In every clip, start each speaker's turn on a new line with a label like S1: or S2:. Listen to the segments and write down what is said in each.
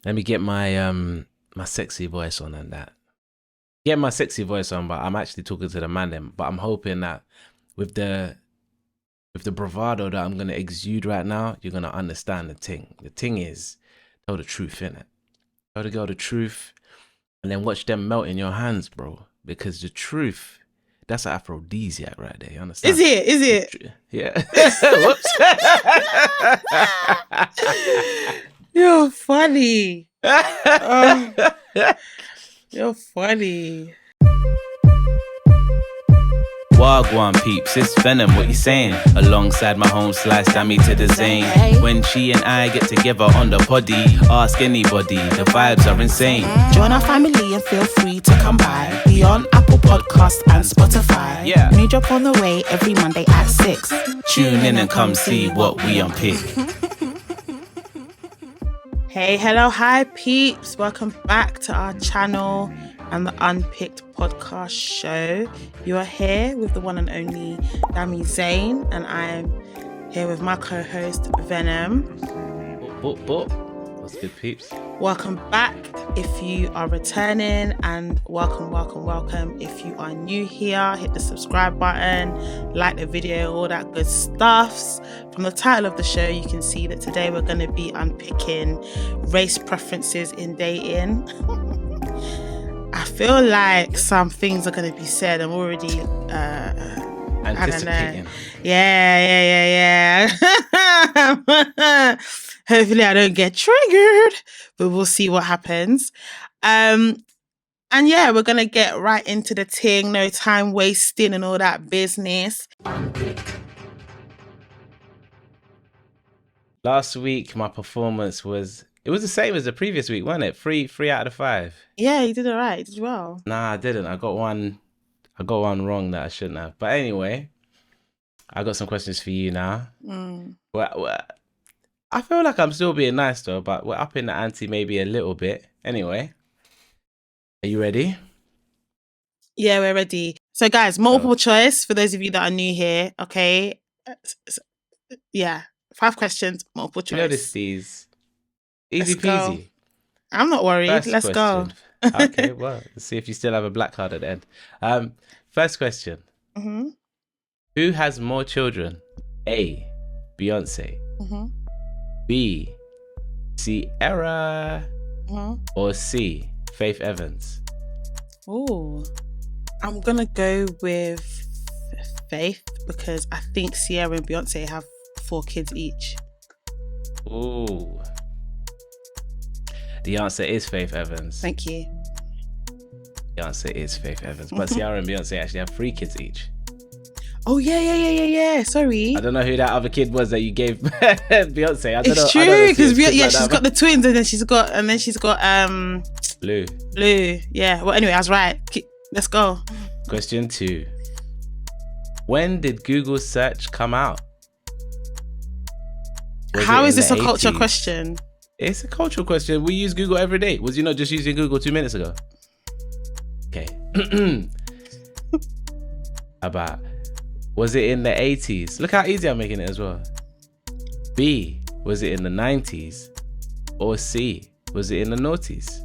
S1: Let me get my my sexy voice on and that. Get my sexy voice on, but I'm actually talking to the man then. But I'm hoping that with the bravado that I'm gonna exude right now, you're gonna understand the thing. The thing is, tell the truth, innit? Tell the girl the truth, and then watch them melt in your hands, bro. Because the truth, that's an aphrodisiac right there. You understand?
S2: Is it? Is it?
S1: Yeah. Whoops.
S2: You're funny. You're funny.
S3: Wagwan peeps, it's Venom, what you saying? Alongside my home slice, damn me to the zane. When she and I get together on the poddy, ask anybody, the vibes are insane.
S4: Join our family and feel free to come by. Be on Apple Podcast and Spotify.
S3: Yeah.
S4: New drop on the way every Monday at 6.
S3: Tune in and come see what we unpick.
S2: Hey, hello, hi peeps. Welcome back to our channel and the Unpicked podcast show. You are here with the one and only Dami Zayn, and I'm here with my co-host Venom.
S1: What's good, peeps?
S2: Welcome back if you are returning, and welcome if you are new here. Hit the subscribe button, like the video, all that good stuffs. From the title of the show, you can see that today we're going to be unpicking race preferences in dating. I feel like some things are going to be said. I'm already
S1: Anticipating.
S2: Yeah. Hopefully I don't get triggered, but we'll see what happens. And yeah, we're going to get right into the thing. No time wasting and all that business.
S1: Last week, my performance was the same as the previous week, wasn't it? 3 out of 5.
S2: Yeah, you did all right. You did well.
S1: Nah, I didn't. I got one wrong that I shouldn't have. But anyway, I got some questions for you now. Well, I feel like I'm still being nice though, but we're upping the ante maybe a little bit. Anyway, are you ready?
S2: Yeah, we're ready. So guys, multiple choice for those of you that are new here. Okay. Yeah, 5 questions, multiple choice.
S1: You notice these. Easy
S2: Let's go.
S1: peasy.
S2: I'm not worried.
S1: First
S2: Let's
S1: question.
S2: go.
S1: Okay, well, let's see if you still have a black card at the end. First question.
S2: Mm-hmm.
S1: Who has more children? A, Beyonce.
S2: Mm-hmm.
S1: B, Ciara.
S2: Mm-hmm.
S1: Or C, Faith Evans?
S2: Oh, I'm gonna go with Faith because I think Ciara and Beyonce have 4 kids each.
S1: Ooh. The answer is Faith Evans.
S2: Thank you.
S1: The answer is Faith Evans. But Ciara and Beyonce actually have 3 kids each.
S2: Oh yeah. Sorry.
S1: I don't know who that other kid was that you gave Beyonce. I don't know.
S2: It's true because
S1: like
S2: she's got the twins, and then she's got
S1: Lou.
S2: Yeah. Well, anyway, I was right. Let's go.
S1: Question 2. When did Google search come out?
S2: How is this a culture question?
S1: It's a cultural question. We use Google every day. Was you not just using Google 2 minutes ago? Okay. How about, was it in the 80s? Look how easy I'm making it as well. B, was it in the 90s? Or C, was it in the noughties?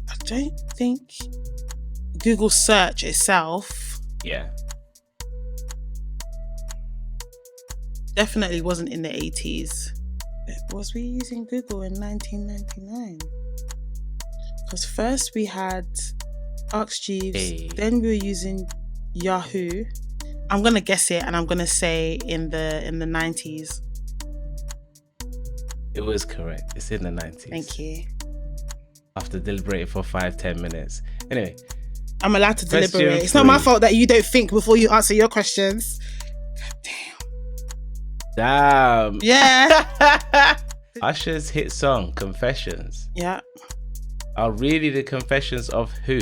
S2: I don't think Google search itself
S1: Yeah.
S2: definitely wasn't in the 80s. Was we using Google in 1999? Because first we had Ask Jeeves, then we were using Yahoo. I'm gonna guess it, and I'm gonna say in the 90s.
S1: It was correct. It's in the 90s.
S2: Thank you.
S1: After deliberating for 5-10 minutes. Anyway.
S2: I'm allowed to
S1: Question
S2: deliberate. It's not my
S1: 3.
S2: fault that you don't think before you answer your questions.
S1: Damn.
S2: Yeah.
S1: Usher's hit song, Confessions,
S2: Yeah.
S1: are really the confessions of who?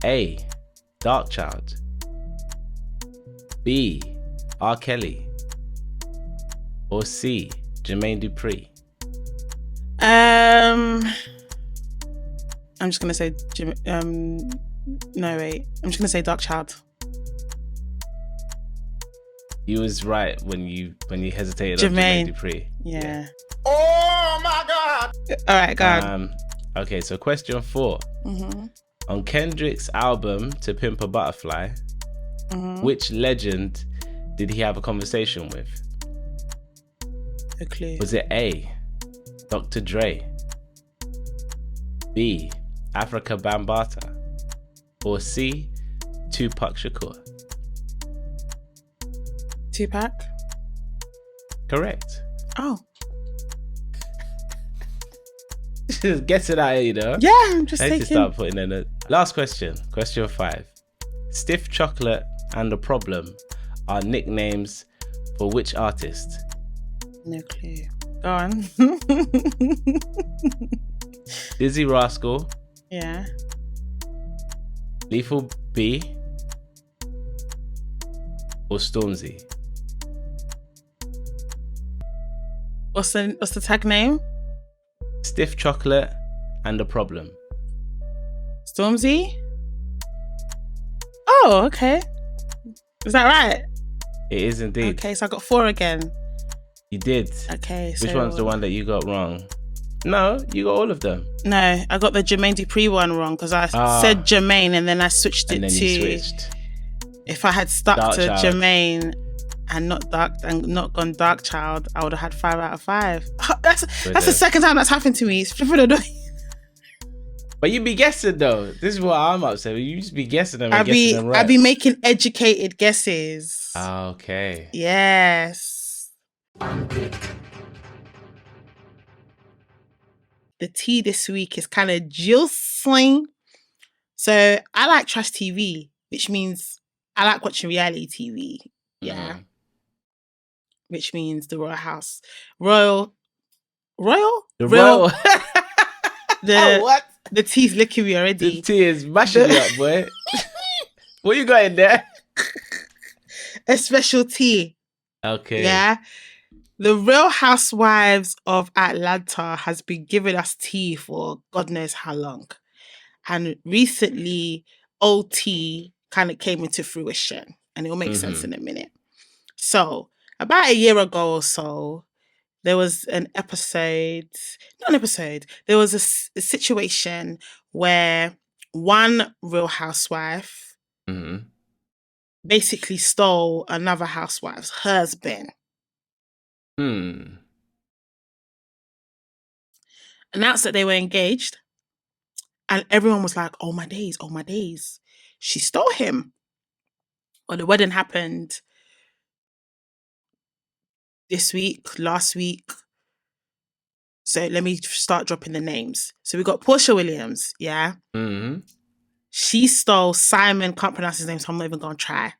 S1: A, Darkchild. B, R. Kelly. Or C, Jermaine Dupri.
S2: I'm just gonna say no wait. I'm just gonna say Darkchild.
S1: You was right when you hesitated on Jermaine Dupri.
S2: Yeah.
S1: Oh!
S2: All right, go on.
S1: Okay, so question 4.
S2: Mm-hmm.
S1: On Kendrick's album To Pimp a Butterfly, which legend did he have a conversation with?
S2: A clue.
S1: Was it A, Dr. Dre, B, Africa Bambaataa, or C, Tupac Shakur?
S2: Tupac?
S1: Correct.
S2: Oh.
S1: Just get it out, you know?
S2: Yeah, I'm just
S1: I need to
S2: taking...
S1: start putting in a... Last question. Question 5. Stiff Chocolate and The Problem are nicknames for which artist?
S2: No clue. Go on.
S1: Dizzy Rascal,
S2: Yeah.
S1: Lethal B, or Stormzy?
S2: What's the tag name?
S1: Stiff Chocolate and The Problem.
S2: Stormzy? Oh, okay. Is that right?
S1: It is indeed.
S2: Okay, so I got 4 again.
S1: You did.
S2: Okay, so...
S1: Which one's the one that you got wrong? No, you got all of them.
S2: No, I got the Jermaine Dupri one wrong because I said Jermaine and then I switched it
S1: And then
S2: to...
S1: you switched.
S2: If I had stuck
S1: Dark
S2: to
S1: Child.
S2: Jermaine and not gone Dark Child, I would have had 5 out of 5. That's the second time that's happened to me. It's flipping annoying.
S1: But you be guessing though. This is what I'm upset with. You just be guessing them and guessing them right.
S2: I'd be making educated guesses.
S1: Okay.
S2: Yes. The tea this week is kind of juicy. So I like trash TV, which means I like watching reality TV. Yeah. Which means the Royal.
S1: The Royal.
S2: What? The tea's licking me already.
S1: The tea is mashing you up, boy. What you got in there?
S2: A special tea.
S1: Okay.
S2: Yeah. The Real Housewives of Atlanta has been giving us tea for God knows how long. And recently, OT kind of came into fruition. And it'll make sense in a minute. So, about a year ago or so, there was there was a situation where one Real Housewife basically stole another housewife's husband. Announced that they were engaged, and everyone was like, oh my days, she stole him. Well, the wedding happened last week. So let me start dropping the names. So we got Portia Williams, yeah? She stole Simon, can't pronounce his name, so I'm not even going to try.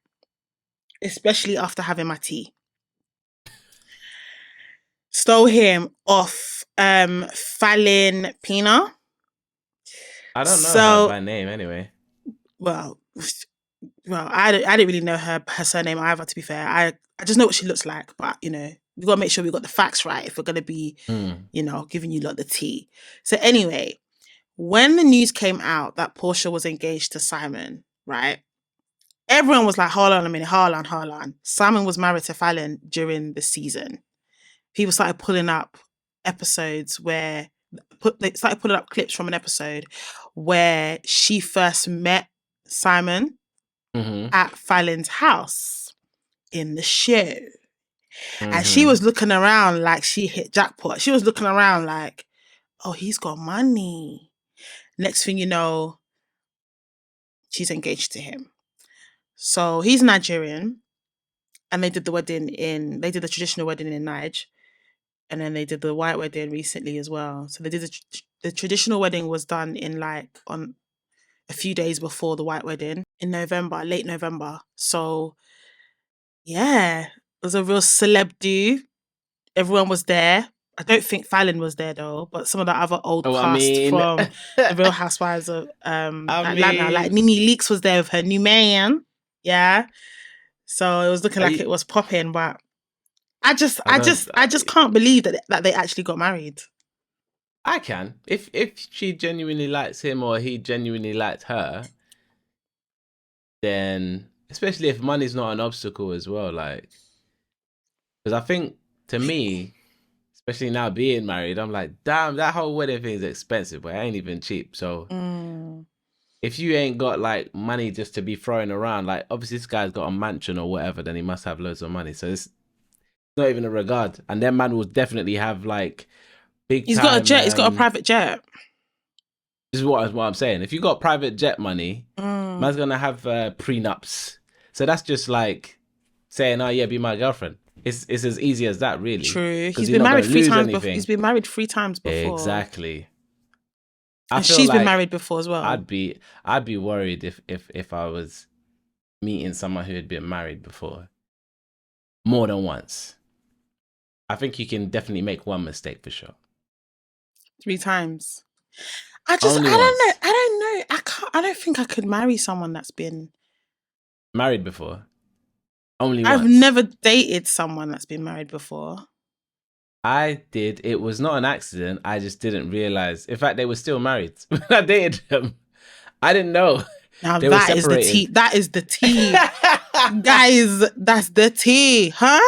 S2: Especially after having my tea. Stole him off Fallon Pina.
S1: I don't know her by name anyway.
S2: Well, I didn't really know her surname either, to be fair. I just know what she looks like, but, you know, we've got to make sure we got the facts right if we're going to be, you know, giving you lot the tea. So anyway, when the news came out that Portia was engaged to Simon, right? Everyone was like, hold on a minute, hold on. Simon was married to Fallon during the season. People started pulling up episodes they started pulling up clips from an episode where she first met Simon at Fallon's house in the show. And she was looking around like she hit jackpot. She was looking around like, oh, he's got money. Next thing you know, she's engaged to him. So he's Nigerian. And they did the traditional wedding in Niger. And then they did the white wedding recently as well. So they did the traditional wedding was done on a few days before the white wedding in November, late November. So yeah, it was a real celeb do. Everyone was there. I don't think Fallon was there though, but some of the other old cast from the Real Housewives of Atlanta, like Nene Leakes was there with her new man. Yeah. So it was looking like it was popping, but I just can't believe that they actually got married.
S1: I can. If she genuinely likes him or he genuinely liked her, then especially if money's not an obstacle as well, like, because I think to me, Especially now being married, I'm like, damn, that whole wedding thing is expensive, but it ain't even cheap. So if you ain't got like money just to be throwing around, like obviously this guy's got a mansion or whatever, then he must have loads of money. So it's not even a regard. And then man will definitely have like big.
S2: He's got a jet. He's got a private jet.
S1: This is what I'm saying. If you got private jet money, man's gonna have prenups. So that's just like saying, "Oh yeah, be my girlfriend." It's as easy as that, really.
S2: True. He's been married 3 times before. He's been married 3 times before.
S1: Exactly.
S2: And she's been married before as well.
S1: I'd be worried if I was meeting someone who had been married before more than once. I think you can definitely make one mistake for sure.
S2: 3 times. I don't know. I don't think I could marry someone that's been
S1: married before. Only
S2: I've
S1: once.
S2: never dated someone that's been married before.
S1: I did. It was not an accident. I just didn't realize. In fact, they were still married when I dated them. I didn't know.
S2: Now that is the tea. That is the tea. Guys, that's the tea. Huh?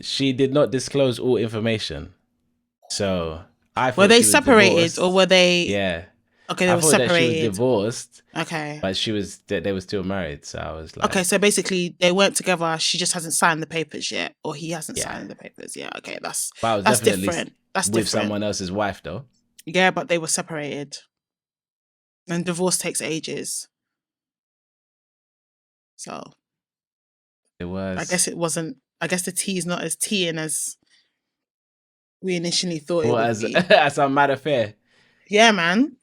S1: She did not disclose all information. So I thought
S2: were they
S1: she was
S2: separated
S1: divorced.
S2: or were they?
S1: Yeah.
S2: Okay, they were separated.
S1: That she was divorced.
S2: Okay.
S1: But they were still married. So I was like,
S2: okay, so basically they weren't together. She just hasn't signed the papers yet, or he hasn't signed the papers. Yeah. Okay, that's different. That's
S1: with someone else's wife, though.
S2: Yeah, but they were separated, and divorce takes ages. So
S1: it was.
S2: I guess it wasn't. I guess the tea is not as teaing as we initially thought it would be.
S1: As a matter of fact.
S2: Yeah, man.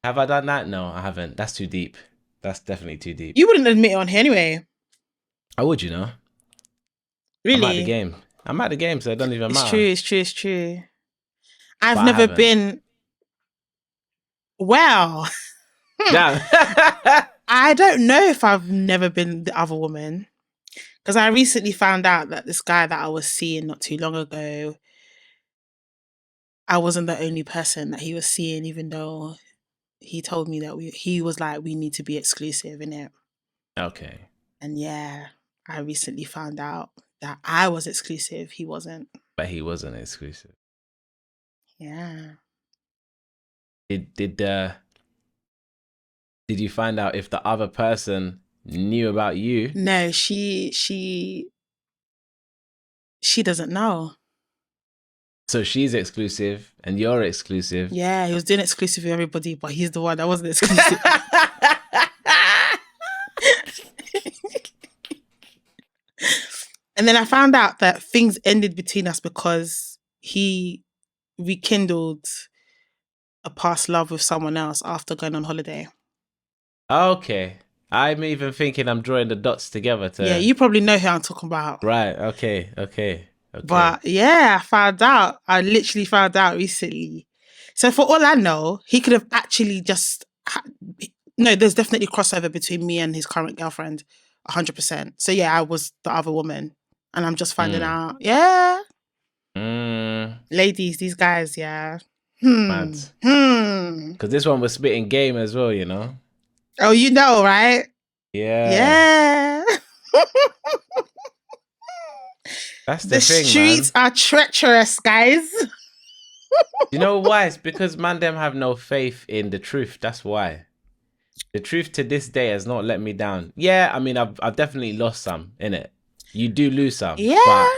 S1: Have I done that? No, I haven't. That's too deep. That's definitely too deep.
S2: You wouldn't admit it on here anyway.
S1: I would, you know.
S2: Really?
S1: I'm at the game, so it doesn't even matter.
S2: It's true. I've never been. Well.
S1: Damn.
S2: I don't know if I've never been the other woman. Because I recently found out that this guy that I was seeing not too long ago, I wasn't the only person that he was seeing, even though he told me that he was like, we need to be exclusive, innit?
S1: Okay.
S2: And yeah, I recently found out that I was exclusive. He wasn't.
S1: But he wasn't exclusive.
S2: Yeah.
S1: Did you find out if the other person knew about you?
S2: No, she doesn't know.
S1: So she's exclusive and you're exclusive.
S2: Yeah, he was doing exclusive with everybody, but he's the one that wasn't exclusive. And then I found out that things ended between us because he rekindled a past love with someone else after going on holiday.
S1: Okay. I'm even thinking I'm drawing the dots together to...
S2: Yeah, you probably know who I'm talking about.
S1: Right, okay.
S2: But yeah, I literally found out recently. So for all I know, he could have actually just... No, there's definitely crossover between me and his current girlfriend, 100%. So yeah, I was the other woman. And I'm just finding out. Yeah. Ladies, these guys, yeah.
S1: Because this one was spitting game as well, you know?
S2: Oh, you know, right?
S1: Yeah. That's the thing,
S2: The streets are treacherous, guys.
S1: You know why? It's because man them have no faith in the truth. That's why. The truth to this day has not let me down. Yeah, I mean, I've definitely lost some, innit? You do lose some.
S2: Yeah.
S1: But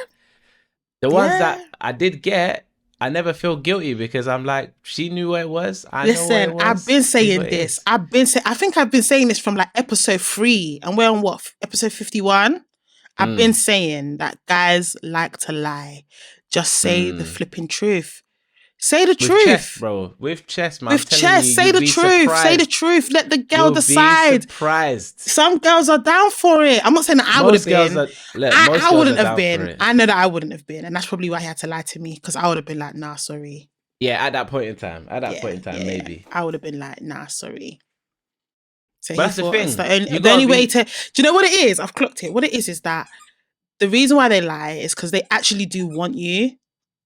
S1: the ones that I did get, I never feel guilty because I'm like, she knew what it was.
S2: Listen, I've been saying this. I think I've been saying this from like episode 3. And we're on what? Episode 51? I've been saying that guys like to lie. Just say the flipping truth. Say the truth.
S1: Chest, bro. With chest, man.
S2: With chest, say the truth.
S1: Surprised.
S2: Say the truth. Let the girl decide.
S1: Be surprised.
S2: Some girls are down for it. I'm not saying that I would have been. I wouldn't have been. I know that I wouldn't have been. And that's probably why he had to lie to me. Because I would have been like, nah, sorry.
S1: Yeah, at that point in time. Maybe.
S2: I would have been like, nah, sorry. So
S1: but that's the thing.
S2: The only way to... Do you know what it is? I've clocked it. What it is that the reason why they lie is because they actually do want you.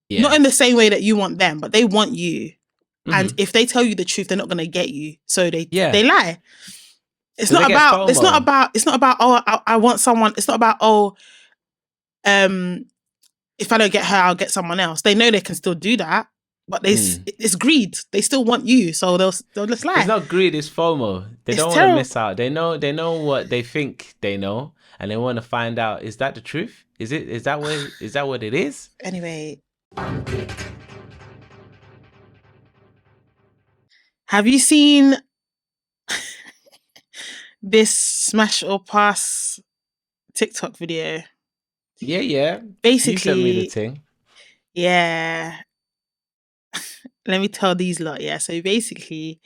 S2: Yeah. Not in the same way that you want them, but they want you. And if they tell you the truth, they're not going to get you. So they lie. It's not about, oh, I want someone. It's not about, if I don't get her, I'll get someone else. They know they can still do that, but it's greed. They still want you, so they'll just lie.
S1: It's not greed, it's FOMO. They don't want to
S2: terrible.
S1: miss out. They know what they think they know, and they want to find out, is that the truth? Is that what it is?
S2: Anyway, have you seen this smash or pass TikTok video?
S1: Yeah.
S2: Basically,
S1: you sent me the thing.
S2: Yeah. Let me tell these lot. Yeah. So basically,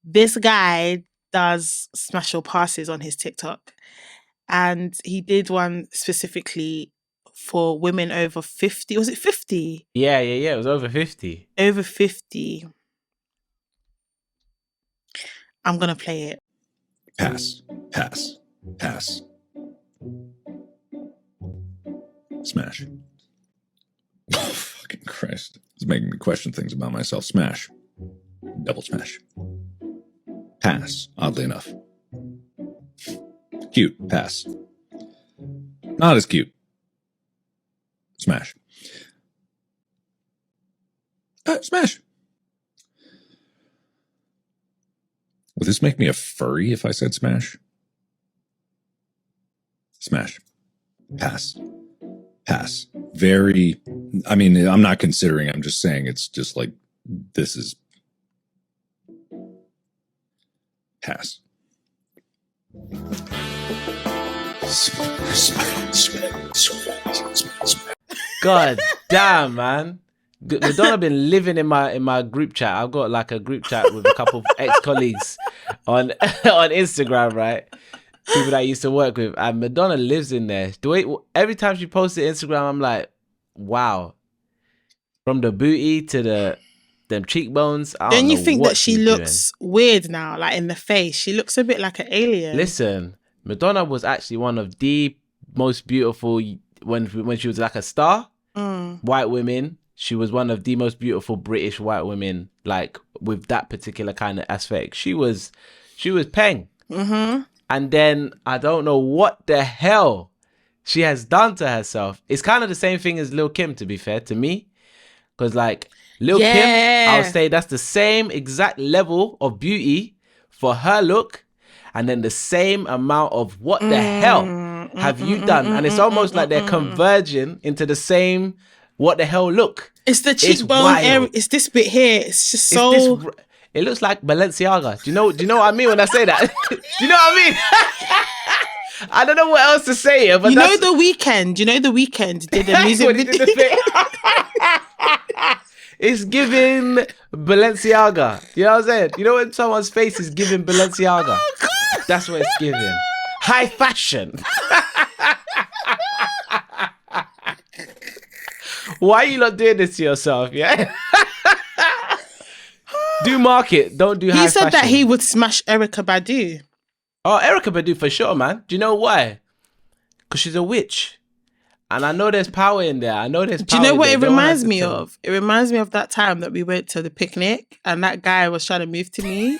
S2: this guy does smash or passes on his TikTok, and he did one specifically for women over 50. Was it 50?
S1: Yeah. It was over 50.
S2: Over 50. I'm gonna play it.
S5: Pass. Smash. Oh, fucking Christ. It's making me question things about myself. Smash. Double smash. Pass, oddly enough. Cute. Pass. Not as cute. Smash. Smash. Would this make me a furry if I said smash? Smash. Pass. Very, I mean, I'm not considering, I'm just saying it's just like, this is pass.
S1: God damn, man. Madonna been living in my group chat. I've got like a group chat with a couple of ex-colleagues on Instagram, right? People that I used to work with, and Madonna lives in there. Every time she posts it Instagram, I'm like, wow. From the booty to them cheekbones.
S2: Don't you think that she looks weird now, like in the face? She looks a bit like an alien.
S1: Listen, Madonna was actually one of the most beautiful when she was like a star. White women. She was one of the most beautiful British white women, like with that particular kind of aspect. She was peng. Mm-hmm. And then I don't know what the hell she has done to herself. It's kind of the same thing as Lil' Kim, to be fair, to me. Because like Lil' Kim, I would say that's the same exact level of beauty for her look. And then the same amount of what the hell have you done? And it's almost like they're converging into the same what the hell look.
S2: It's the cheekbone area. It's this bit here. It's just so...
S1: It looks like Balenciaga. Do you know what I mean when I say that? Do you know what I mean? I don't know what else to say here, but
S2: You know The Weeknd did a music video.
S1: It's giving Balenciaga. You know what I'm saying? You know when someone's face is giving Balenciaga? Oh, God. That's what it's giving. High fashion. Why are you not doing this to yourself, yeah? Do market, don't do high fashion.
S2: He said that he would smash Erykah Badu.
S1: Oh, Erykah Badu for sure, man. Do you know why? Because she's a witch. And I know there's power in there. Do
S2: you know what it reminds me of? It reminds me of that time that we went to the picnic and that guy was trying to move to me.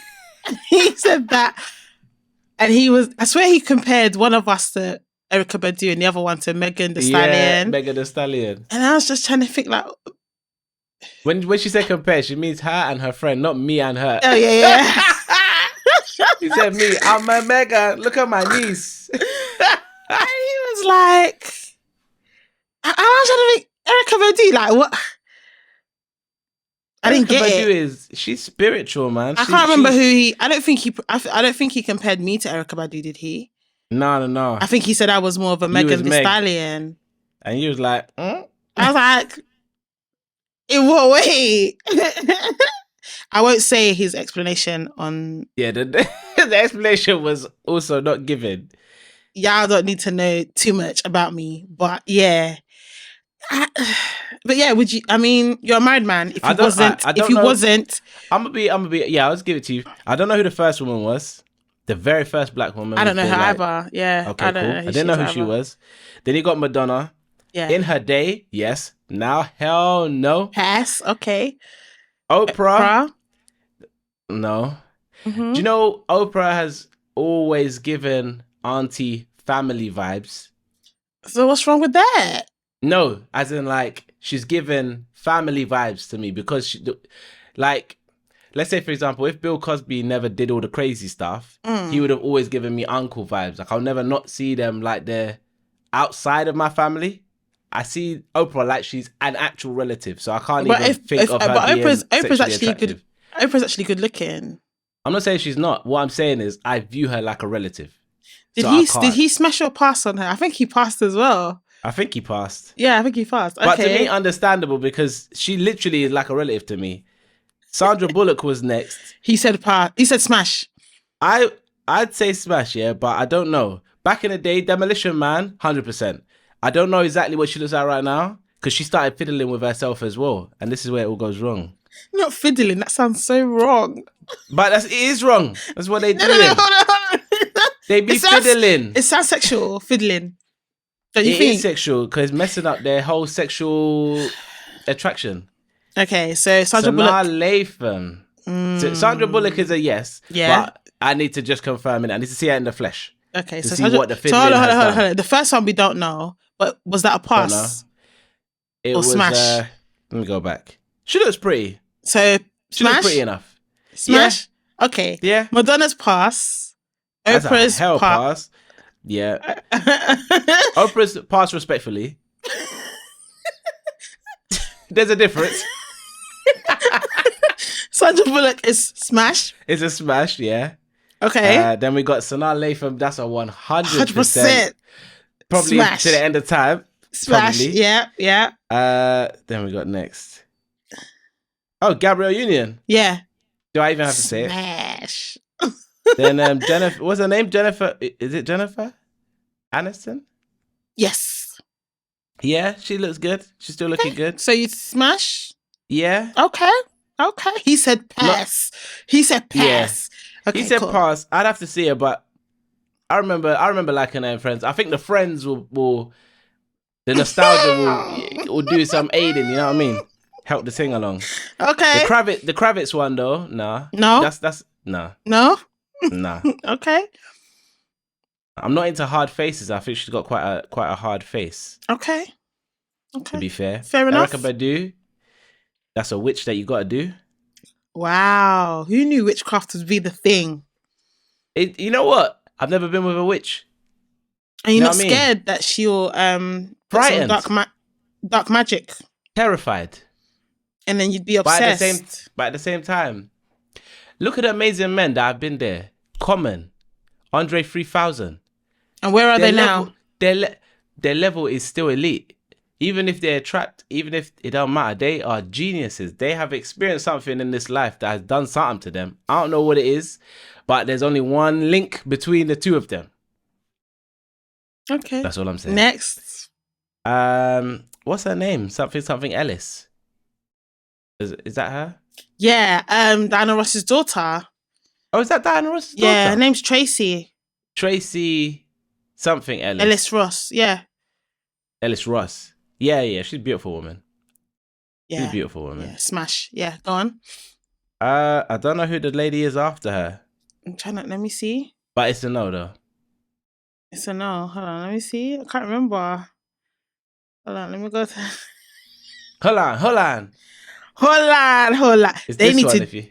S2: He said that. And I swear he compared one of us to Erykah Badu and the other one to Megan Thee Stallion.
S1: Yeah, Megan Thee Stallion.
S2: And I was just trying to think like...
S1: When she said compare, she means her and her friend, not me and her.
S2: Oh, yeah.
S1: He said me, I'm a Megan, look at my niece.
S2: And he was like... I was trying to think, Erykah Badu, like what? I didn't get it.
S1: She's spiritual, man.
S2: I can't remember who he... I don't think he compared me to Erykah Badu, did he?
S1: No.
S2: I think he said I was more of a Megan Thee Stallion.
S1: And you was like,
S2: I was like... In what way? I won't say his explanation on...
S1: Yeah, the explanation was also not given.
S2: Y'all don't need to know too much about me, but yeah. But yeah, would you... I mean, you're a married man. If you wasn't...
S1: I'm gonna be... Yeah, I'll just give it to you. I don't know who the first woman was. The very first black woman.
S2: I don't know her either. Yeah.
S1: Okay, cool. I didn't know who she was. Then you got Madonna.
S2: Yeah.
S1: In her day, yes. Now, hell no.
S2: Pass. Okay.
S1: Oprah. No.
S2: Mm-hmm.
S1: Do you know Oprah has always given auntie family vibes?
S2: So what's wrong with that?
S1: No, as in like she's given family vibes to me because she, like, let's say for example, if Bill Cosby never did all the crazy stuff, he would have always given me uncle vibes. Like I'll never not see them like they're outside of my family. I see Oprah like she's an actual relative, so I can't even think of her
S2: but
S1: being
S2: Oprah's
S1: sexually
S2: actually
S1: attractive.
S2: good. Oprah's actually good looking.
S1: I'm not saying she's not. What I'm saying is I view her like a relative.
S2: Did
S1: So I
S2: he
S1: can't.
S2: smash or pass on her? I think he passed as well.
S1: I think he passed.
S2: Yeah, I think he passed. Okay.
S1: But to me, understandable because she literally is like a relative to me. Sandra Bullock was next.
S2: He said pass. He said smash.
S1: I'd say smash, yeah, but I don't know. Back in the day, Demolition Man, 100%. I don't know exactly what she looks like right now because she started fiddling with herself as well, and this is where it all goes wrong.
S2: You're not fiddling. That sounds so wrong.
S1: But it is wrong. That's what they do.
S2: No, hold on.
S1: They be fiddling.
S2: It sounds sexual, fiddling. Don't you
S1: It
S2: think?
S1: is sexual because messing up their whole sexual attraction.
S2: Okay, so Sandra
S1: Sanaa
S2: Bullock.
S1: Lathan. So Sandra Bullock is a yes.
S2: Yeah.
S1: But I need to just confirm it. I need to see her in the flesh.
S2: Okay,
S1: to
S2: so
S1: see
S2: Sandra,
S1: what the
S2: so
S1: fiddling
S2: hold
S1: has done.
S2: on. The first one we don't know, but was that a pass?
S1: It
S2: Or
S1: was
S2: smash?
S1: Let me go back. She looks pretty.
S2: So
S1: She looks
S2: smash,
S1: pretty enough.
S2: smash. Okay,
S1: Yeah.
S2: Madonna's pass.
S1: That's a
S2: Oprah's
S1: hell
S2: pass.
S1: pass. Yeah. Oprah's pass respectfully. There's a difference.
S2: Sandra Bullock is smash.
S1: It's a smash, yeah.
S2: Okay,
S1: Then we got Sanaa Lathan. That's a 100%.
S2: 100%
S1: Probably
S2: smash.
S1: to the end of time.
S2: smash.
S1: probably.
S2: Yeah.
S1: Then we got next. Oh, Gabrielle Union.
S2: Yeah.
S1: Do I even have to say it?
S2: Smash.
S1: Then Jennifer. What's her name? Jennifer. Is it Jennifer Aniston?
S2: Yes.
S1: Yeah, she looks good. She's still looking good.
S2: So you smash?
S1: Yeah.
S2: Okay. He said pass. He said pass. Okay,
S1: He said
S2: cool.
S1: pass. I'd have to see her, but I remember liking her in Friends. I think the Friends will the nostalgia will do some aiding, you know what I mean? Help the sing along.
S2: Okay.
S1: The Kravitz one though, nah.
S2: No?
S1: That's nah.
S2: No?
S1: Nah.
S2: Okay.
S1: I'm not into hard faces. I think she's got quite a hard face,
S2: Okay.
S1: to be fair.
S2: Fair enough.
S1: Erykah Badu, that's a witch that you gotta do.
S2: Wow. Who knew witchcraft would be the thing?
S1: You know what? I've never been with a witch.
S2: And you're
S1: Know
S2: not
S1: what I mean?
S2: scared that she'll put some
S1: Frightened.
S2: dark magic,
S1: Terrified.
S2: and then you'd be
S1: But
S2: obsessed.
S1: at the same time, look at the amazing men that have been there. Common, Andre 3000.
S2: And where are they now?
S1: Their level is still elite. Even if they're trapped, even if it don't matter, they are geniuses. They have experienced something in this life that has done something to them. I don't know what it is, but there's only one link between the two of them.
S2: Okay.
S1: That's all I'm saying.
S2: Next.
S1: What's her name? Something Ellis. Is that her?
S2: Yeah. Diana Ross's daughter.
S1: Oh, is that Diana Ross's daughter?
S2: Yeah. Her name's Tracy
S1: Tracy something Ellis.
S2: Ellis Ross. Yeah.
S1: Ellis Ross. Yeah, she's a beautiful woman. She's
S2: Yeah.
S1: a beautiful woman.
S2: Yeah. Smash. Yeah. Go on.
S1: I don't know who the lady is after her,
S2: I'm trying to. Let me see.
S1: but it's a no though.
S2: It's a no. Hold on. Let me see. I can't remember. Hold on. Let me go to.
S1: Hold on.
S2: Hold on.
S1: It's
S2: They
S1: this
S2: need
S1: one
S2: to.
S1: if you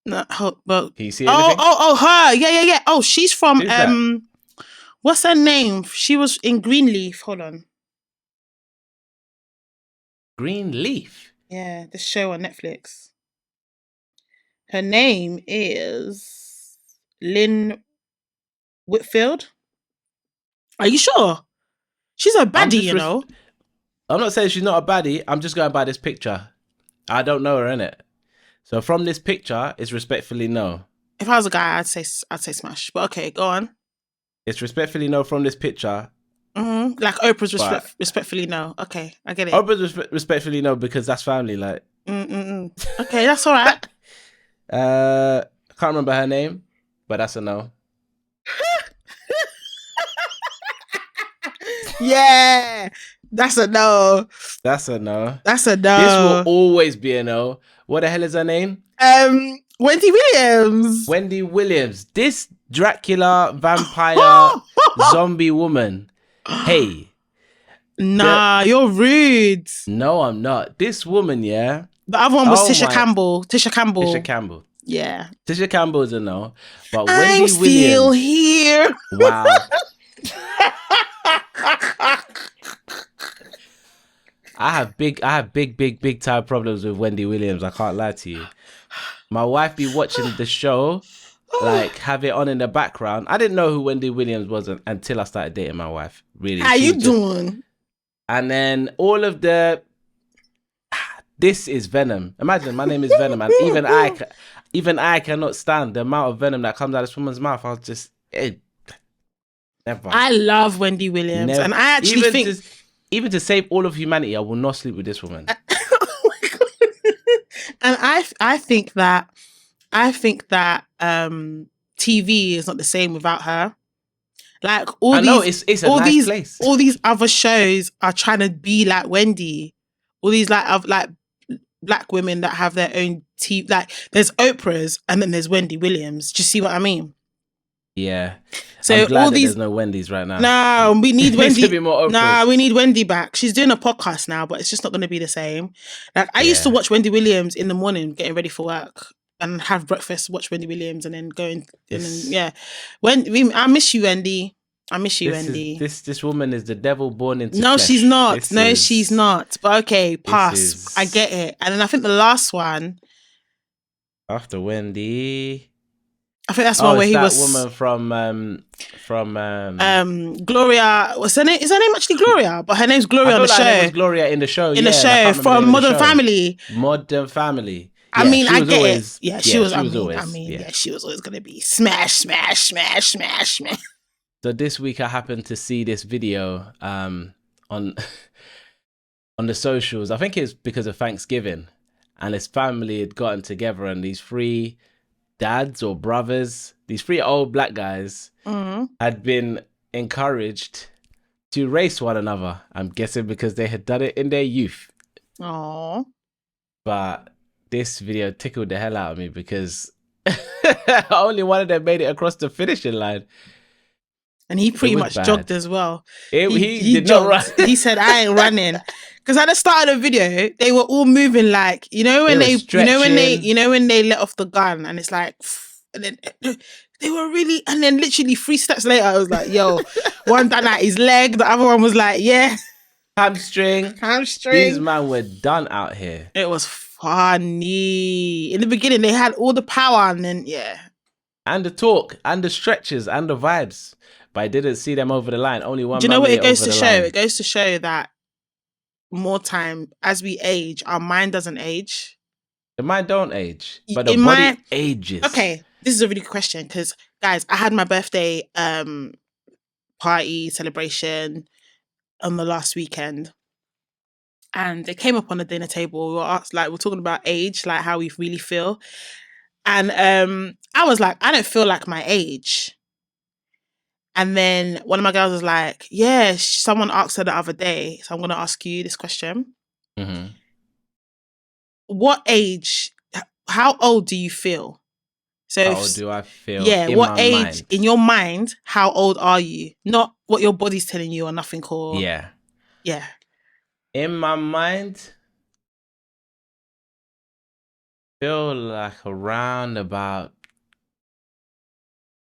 S2: No, hold, but
S1: can you see anything?
S2: her. Yeah. Oh, she's from
S1: Who's that?
S2: what's her name? She was in Greenleaf. Hold on.
S1: Greenleaf.
S2: Yeah, the show on Netflix. Her name is Lynn Whitfield. Are you sure? She's a baddie,
S1: just
S2: you know.
S1: I'm not saying she's not a baddie. I'm just going by this picture. I don't know her, innit? So from this picture, it's respectfully no.
S2: If I was a guy, I'd say smash. But okay, go on.
S1: It's respectfully no from this picture.
S2: Like Oprah's
S1: But-
S2: respectfully no. Okay, I get it.
S1: Oprah's respectfully no because that's family. Like,
S2: Okay, that's all right.
S1: I can't remember her name, but that's a no.
S2: Yeah, that's a no.
S1: That's a no.
S2: That's a no.
S1: This will always be a no. What the hell is her name?
S2: Wendy Williams.
S1: Wendy Williams. This Dracula vampire zombie woman. Hey,
S2: Nah, you're rude.
S1: No, I'm not. This woman, yeah.
S2: The other one was
S1: Oh
S2: Tisha
S1: my-
S2: Campbell. Tisha Campbell.
S1: Tisha Campbell.
S2: Yeah.
S1: Tisha Campbell is a no. But
S2: I'm
S1: Wendy
S2: still
S1: Williams.
S2: here.
S1: Wow. I have big time problems with Wendy Williams. I can't lie to you. My wife be watching the show, like have it on in the background. I didn't know who Wendy Williams was until I started dating my wife. Really.
S2: How
S1: She
S2: you
S1: was just-
S2: doing?
S1: And then all of the, this is Venom. Imagine my name is Venom, and even I cannot stand the amount of venom that comes out of this woman's mouth. I was just, never.
S2: I love Wendy Williams,
S1: Never.
S2: and I actually
S1: even
S2: think.
S1: Even to save all of humanity, I will not sleep with this woman.
S2: Oh my God. And I think that TV is not the same without her. Like
S1: I know it's a
S2: all
S1: nice
S2: these
S1: place.
S2: all these other shows are trying to be like Wendy. All these like black women that have their own TV. Like there's Oprah's and then there's Wendy Williams. Do you see what I mean?
S1: Yeah.
S2: So
S1: I'm glad
S2: all
S1: that
S2: these.
S1: there's no Wendy's right now.
S2: No, we need
S1: There needs
S2: Wendy.
S1: to be more Oprahs.
S2: Nah, we need Wendy back. She's doing a podcast now, but it's just not going to be the same. Like I used to
S1: Yeah.
S2: watch Wendy Williams in the morning, getting ready for work, and have breakfast, watch Wendy Williams, and then go and then yeah. I miss you, Wendy. I miss you, Wendy.
S1: This woman is the devil born into
S2: No,
S1: flesh.
S2: she's not.
S1: This
S2: No,
S1: is-
S2: she's not. But okay, pass.
S1: is-
S2: I get it. And then I think the last one,
S1: After Wendy.
S2: I think that's the one where
S1: it's
S2: he
S1: that
S2: was
S1: woman from
S2: Gloria. What's her name? Is her name actually Gloria? But her name's
S1: I
S2: Gloria on
S1: feel
S2: the
S1: like her name
S2: show.
S1: was Gloria in the show.
S2: In the
S1: yeah, I
S2: show
S1: can't remember the
S2: from
S1: name of the
S2: Modern
S1: show.
S2: Family.
S1: Modern Family.
S2: I
S1: Yeah,
S2: mean,
S1: she
S2: I
S1: was
S2: get
S1: always,
S2: it. Yeah, she was.
S1: always.
S2: Yeah, she was always gonna be smash.
S1: So this week I happened to see this video on on the socials. I think it's because of Thanksgiving, and his family had gotten together, and these three dads or brothers, these three old black guys, had been encouraged to race one another. I'm guessing because they had done it in their youth.
S2: Aww.
S1: But this video tickled the hell out of me because only one of them made it across the finishing line.
S2: And he pretty
S1: was
S2: much
S1: bad.
S2: jogged as well.
S1: He did not run.
S2: He said, "I ain't running." Because at the start of the video, they were all moving like when
S1: They were
S2: when they let off the gun, and it's like, and then they were really, and then literally 3 steps later, I was like, "Yo," one done at his leg, the other one was like, "Yeah,
S1: Hamstring.
S2: hamstring."
S1: These man were done out here.
S2: It was funny. In the beginning, they had all the power, and then
S1: And the talk, and the stretches, and the vibes. But I didn't see them over the line. Only one.
S2: Do you know what
S1: man
S2: it
S1: made
S2: goes
S1: over
S2: to
S1: the
S2: show?
S1: line.
S2: It goes to show that more time as we age, our mind doesn't age.
S1: The mind don't age, but the
S2: In
S1: body
S2: my-
S1: ages.
S2: Okay, this is a really good question because, guys, I had my birthday party celebration on the last weekend, and they came up on the dinner table. We were asked, like, we're talking about age, like how we really feel, and I was like, I don't feel like my age. And then one of my girls was like, yeah, someone asked her the other day, so I'm going to ask you this question.
S1: Mhm.
S2: What age, how old do you feel? So
S1: How
S2: if-
S1: old do I feel?
S2: yeah,
S1: in
S2: what
S1: my
S2: age
S1: mind?
S2: in your mind, how old are you? Not what your body's telling you or nothing or
S1: Yeah.
S2: yeah.
S1: In my mind, feel like around about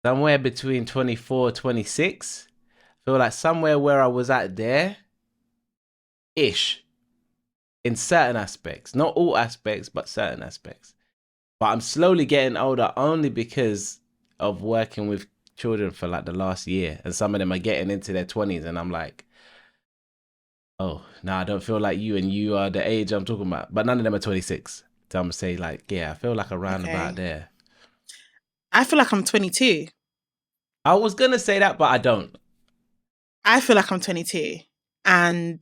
S1: somewhere between 24, 26. Feel like somewhere where I was at there ish. In certain aspects. Not all aspects, but certain aspects. But I'm slowly getting older only because of working with children for like the last year. And some of them are getting into their 20s. And I'm like, oh, no, I don't feel like you. And you are the age I'm talking about. But none of them are 26. So I'm going to say like, yeah, I feel like around about
S2: Okay.
S1: there.
S2: I feel like I'm 22.
S1: I was going to say that, but I don't.
S2: I feel like I'm 22. And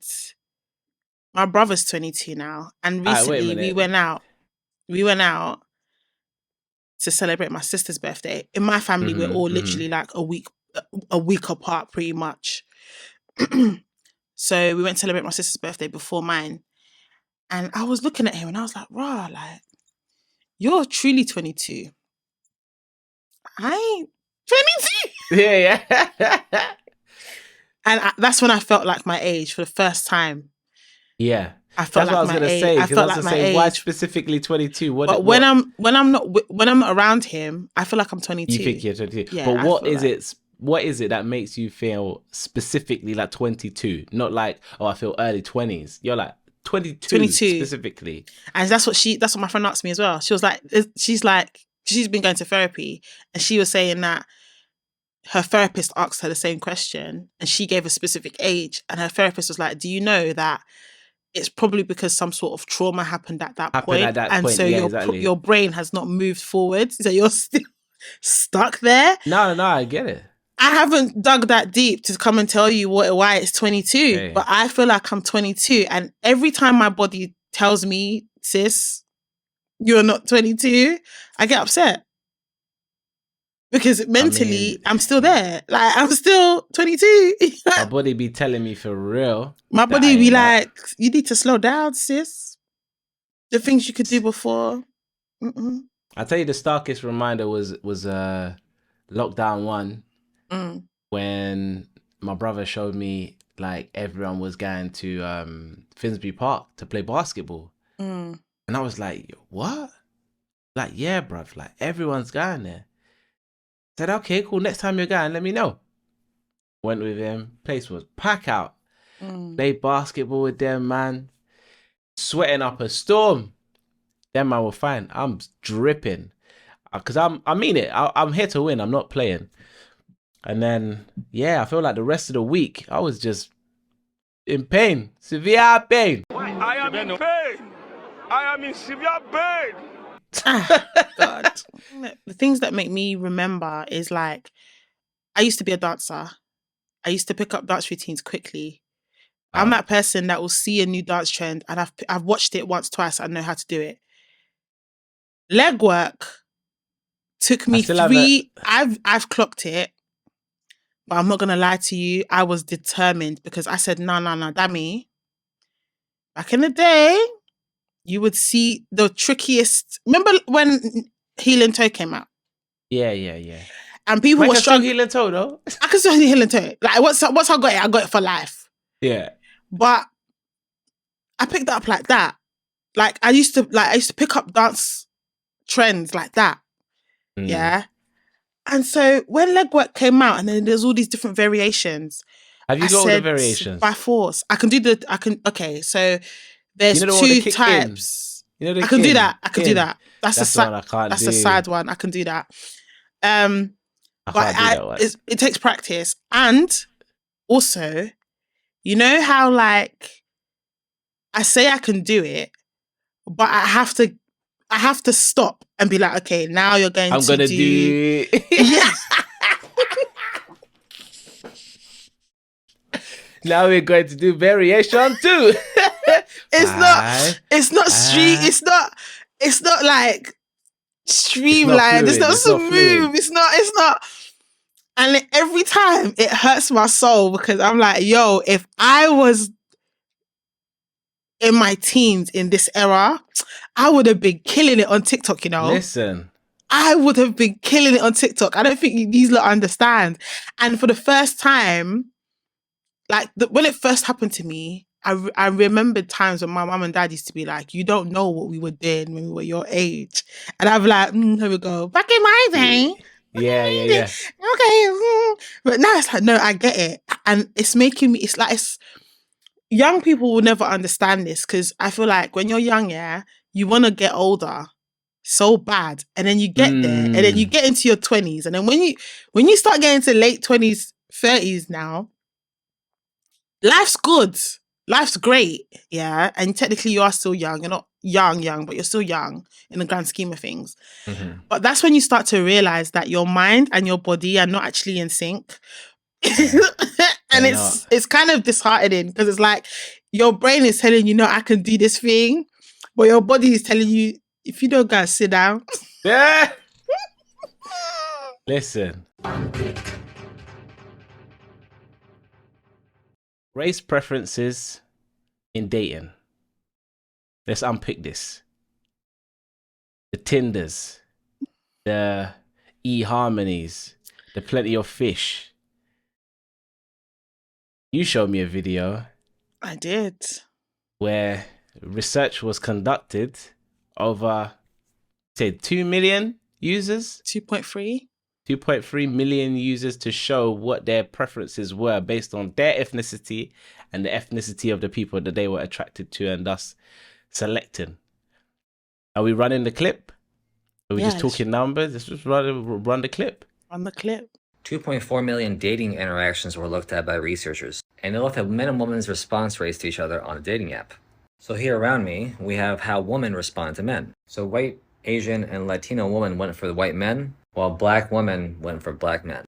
S2: my brother's 22 now. And
S1: Alright, wait a
S2: recently
S1: minute.
S2: we went out to celebrate my sister's birthday. In my family, we're
S1: Mhm,
S2: all
S1: mhm.
S2: literally like a week apart pretty much. So we went to celebrate my sister's birthday before mine. And I was looking at him and I was like, rah, like, you're truly 22. I ain't 22.
S1: Yeah, yeah.
S2: And that's when I felt like my age for the first time.
S1: Yeah.
S2: I felt
S1: That's what I
S2: like
S1: was
S2: my
S1: gonna
S2: age.
S1: say.
S2: I
S1: Because I
S2: felt
S1: was
S2: like
S1: gonna
S2: my
S1: say, why
S2: age.
S1: specifically 22?
S2: But when I'm not around him, I feel like I'm 22.
S1: you think you're 22?
S2: Yeah,
S1: But
S2: I
S1: what
S2: feel
S1: is
S2: like-
S1: it? What is it that makes you feel specifically like 22? Not like, oh, I feel early 20s. You're like 22
S2: 22.
S1: specifically.
S2: And that's what my friend asked me as well. She was like, she's been going to therapy, and she was saying that her therapist asked her the same question, and she gave a specific age, and her therapist was like, do you know that it's probably because some sort of trauma happened at that point, and so
S1: yeah, exactly.
S2: your brain has not moved forward, so you're still stuck there.
S1: No, I get it.
S2: I haven't dug that deep to come and tell you why it's 22,
S1: Okay.
S2: but I feel like I'm 22, and every time my body tells me, sis, you're not 22, I get upset. Because mentally, I'm still there. Like, I'm still 22.
S1: My body be telling me for real.
S2: My
S1: that
S2: body
S1: I
S2: be
S1: ain't that.
S2: like, you need to slow down, sis. The things you could do before. Mm-mm.
S1: I tell you, the starkest reminder was lockdown 1 when my brother showed me like everyone was going to Finsbury Park to play basketball, and I was like, what? Like, yeah, bruv, like everyone's going there. Said, okay, cool. Next time you're going, let me know. Went with him. Place was pack out. Played basketball with them, man. Sweating up a storm. Them man were fine. I'm dripping. Because I mean it. I'm here to win. I'm not playing. And then, yeah, I feel like the rest of the week, I was just in pain. Severe pain.
S6: I am in pain. I am in severe pain.
S2: God. The things that make me remember is like, I used to be a dancer. I used to pick up dance routines quickly. I'm that person that will see a new dance trend, and I've watched it once, twice. I know how to do it. Leg work took me
S1: still have
S2: 3. I've clocked it, but I'm not gonna lie to you. I was determined because I said, no, Dammy. Back in the day, you would see the trickiest. Remember when heel and toe came out?
S1: Yeah.
S2: And people
S1: Make
S2: were
S1: a strong
S2: struggling.
S1: heel and toe, though.
S2: I can still heel and toe. Like once I got it, I got it for life.
S1: Yeah.
S2: But I picked it up like that. Like I used to pick up dance trends like that. Yeah. And so when leg work came out, and then there's all these different variations.
S1: Have you
S2: I
S1: got all the
S2: said,
S1: variations?
S2: by force. Okay, so there's
S1: You know the one that
S2: 2
S1: kick
S2: types.
S1: You know the
S2: I can do
S1: kin?
S2: that. I can do
S1: Kin.
S2: that. That's
S1: the one I can't
S2: that's
S1: do.
S2: a sad one. I can do that.
S1: I
S2: But
S1: can't do that one.
S2: it takes practice. And also, you know how like I say I can do it, but I have to stop and be like, okay, now you're going
S1: I'm
S2: to
S1: gonna
S2: do
S1: yeah. Now we're going to do variation 2.
S2: It's not street. It's not like streamlined. It's not
S1: fluid.
S2: smooth. It's not. And every time it hurts my soul because I'm like, yo, if I was in my teens in this era, I would have been killing it on TikTok, you know?
S1: Listen.
S2: I would have been killing it on TikTok. I don't think these lot understand. And for the first time, like when it first happened to me, I remembered times when my mum and dad used to be like, you don't know what we were doing when we were your age. And I'm like, here we go. Back in my day.
S1: Yeah.
S2: Okay. But now it's like, no, I get it. And it's making me, it's like, young people will never understand this because I feel like when you're young, yeah, you want to get older so bad. And then you get there and then you get into your 20s. And then when you start getting to late 20s, 30s now, life's good. Life's great. Yeah. And technically you are still young. You're not young, but you're still young in the grand scheme of things. But that's when you start to realize that your mind and your body are not actually in sync. And it's kind of disheartening because it's like your brain is telling you, no, I can do this thing. But your body is telling you, if you don't go sit down.
S1: Yeah. Listen. Race preferences in dating. Let's unpick this. The Tinders, the eHarmonies, the Plenty of Fish. You showed me a video
S2: I did.
S1: where research was conducted over, say, 2 million users,
S2: 2.3.
S1: 2.3 million users to show what their preferences were based on their ethnicity and the ethnicity of the people that they were attracted to and thus selecting. Are we running the clip? Are we just talking numbers? Let's just run the clip.
S2: On the clip.
S7: 2.4 million dating interactions were looked at by researchers, and they looked at men and women's response rates to each other on a dating app. So here around me, we have how women respond to men. So white, Asian, and Latino women went for the white men, while black women went for black men.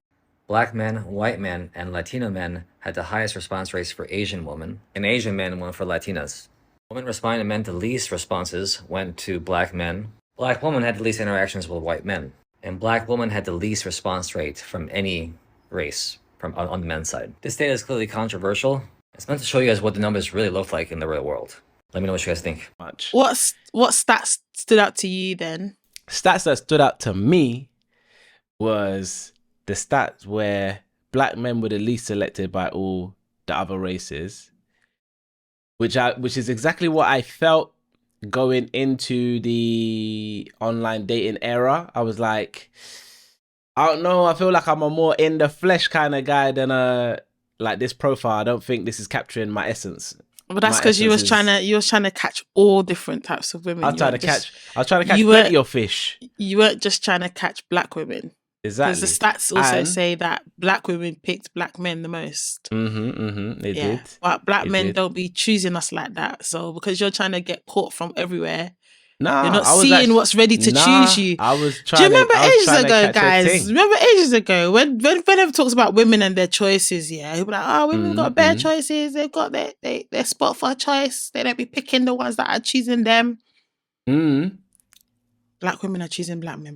S7: Black men, white men, and Latino men had the highest response rates for Asian women, and Asian men went for Latinas. Women responding to men to least responses went to black men. Black women had the least interactions with white men, and black women had the least response rate from any race on the men's side. This data is clearly controversial. It's meant to show you guys what the numbers really look like in the real world. Let me know what you guys think.
S2: What stats stood out to you then?
S1: Stats that stood out to me was the stats where black men were the least selected by all the other races, which is exactly what I felt going into the online dating era. I was like, I don't know, I feel like I'm a more in the flesh kind of guy than like this profile. I don't think this is capturing my essence.
S2: But that's because you was trying to catch all different types of women.
S1: I was trying to catch plenty of fish.
S2: You weren't just trying to catch black women.
S1: Exactly.
S2: Because the stats also say that black women picked black men the most.
S1: They did.
S2: But black men don't be choosing us like that. So because you're trying to get caught from everywhere,
S1: nah,
S2: you're not seeing what's ready to choose you.
S1: I was trying.
S2: Do you remember ages ago, guys? Remember ages ago when whenever talks about women and their choices, yeah, he'll be like, oh, women got bare choices. They've got their spot for a choice. They don't be picking the ones that are choosing them. Black women are choosing black men.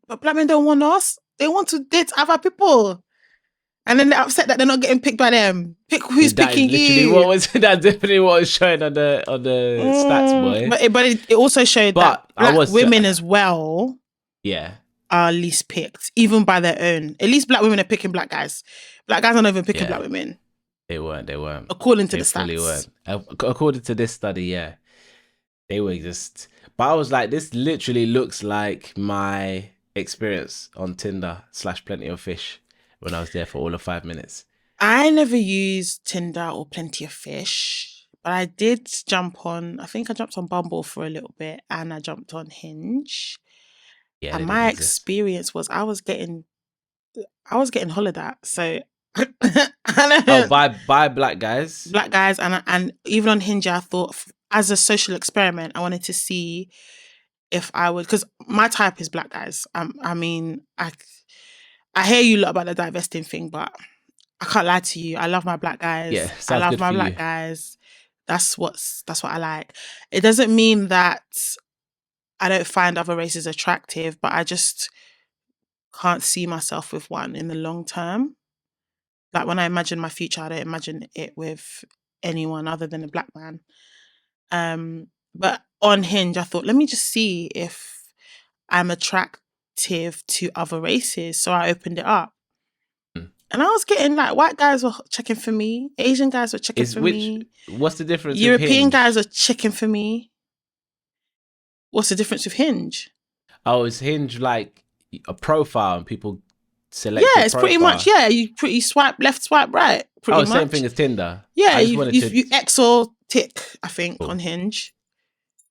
S2: But black men don't want us. They want to date other people. And then they're upset that they're not getting picked by them. Pick who's picking you.
S1: That's definitely what was showing on the stats, boy.
S2: But it also showed that black women as well are least picked, even by their own. At least black women are picking black guys. Black guys aren't even picking black women.
S1: They weren't.
S2: According to the stats.
S1: Really weren't. According to this study, yeah. They were just... But I was like, this literally looks like my experience on Tinder / Plenty of Fish when I was there for all of 5 minutes.
S2: I never used Tinder or Plenty of Fish, but I did jump on, I think I jumped on Bumble for a little bit and I jumped on Hinge. Yeah, and my experience was I was getting hollered at. So
S1: by black guys.
S2: Black guys, and even on Hinge I thought as a social experiment I wanted to see if I would, because my type is black guys. I mean, I hear you a lot about the divesting thing, but I can't lie to you. I love my black guys.
S1: Yeah,
S2: I love my black guys. That's what I like. It doesn't mean that I don't find other races attractive, but I just can't see myself with one in the long term. Like when I imagine my future, I don't imagine it with anyone other than a black man. But on Hinge, I thought, let me just see if I'm attractive to other races. So I opened it up. And I was getting like white guys were checking for me. Asian guys were checking for me.
S1: What's the difference?
S2: European guys are checking for me. What's the difference with Hinge?
S1: Oh, is Hinge like a profile and people select?
S2: Yeah, it's pretty much, yeah. You swipe left, swipe right. Pretty much.
S1: Same thing as Tinder.
S2: Yeah, you X or tick, I think, on Hinge.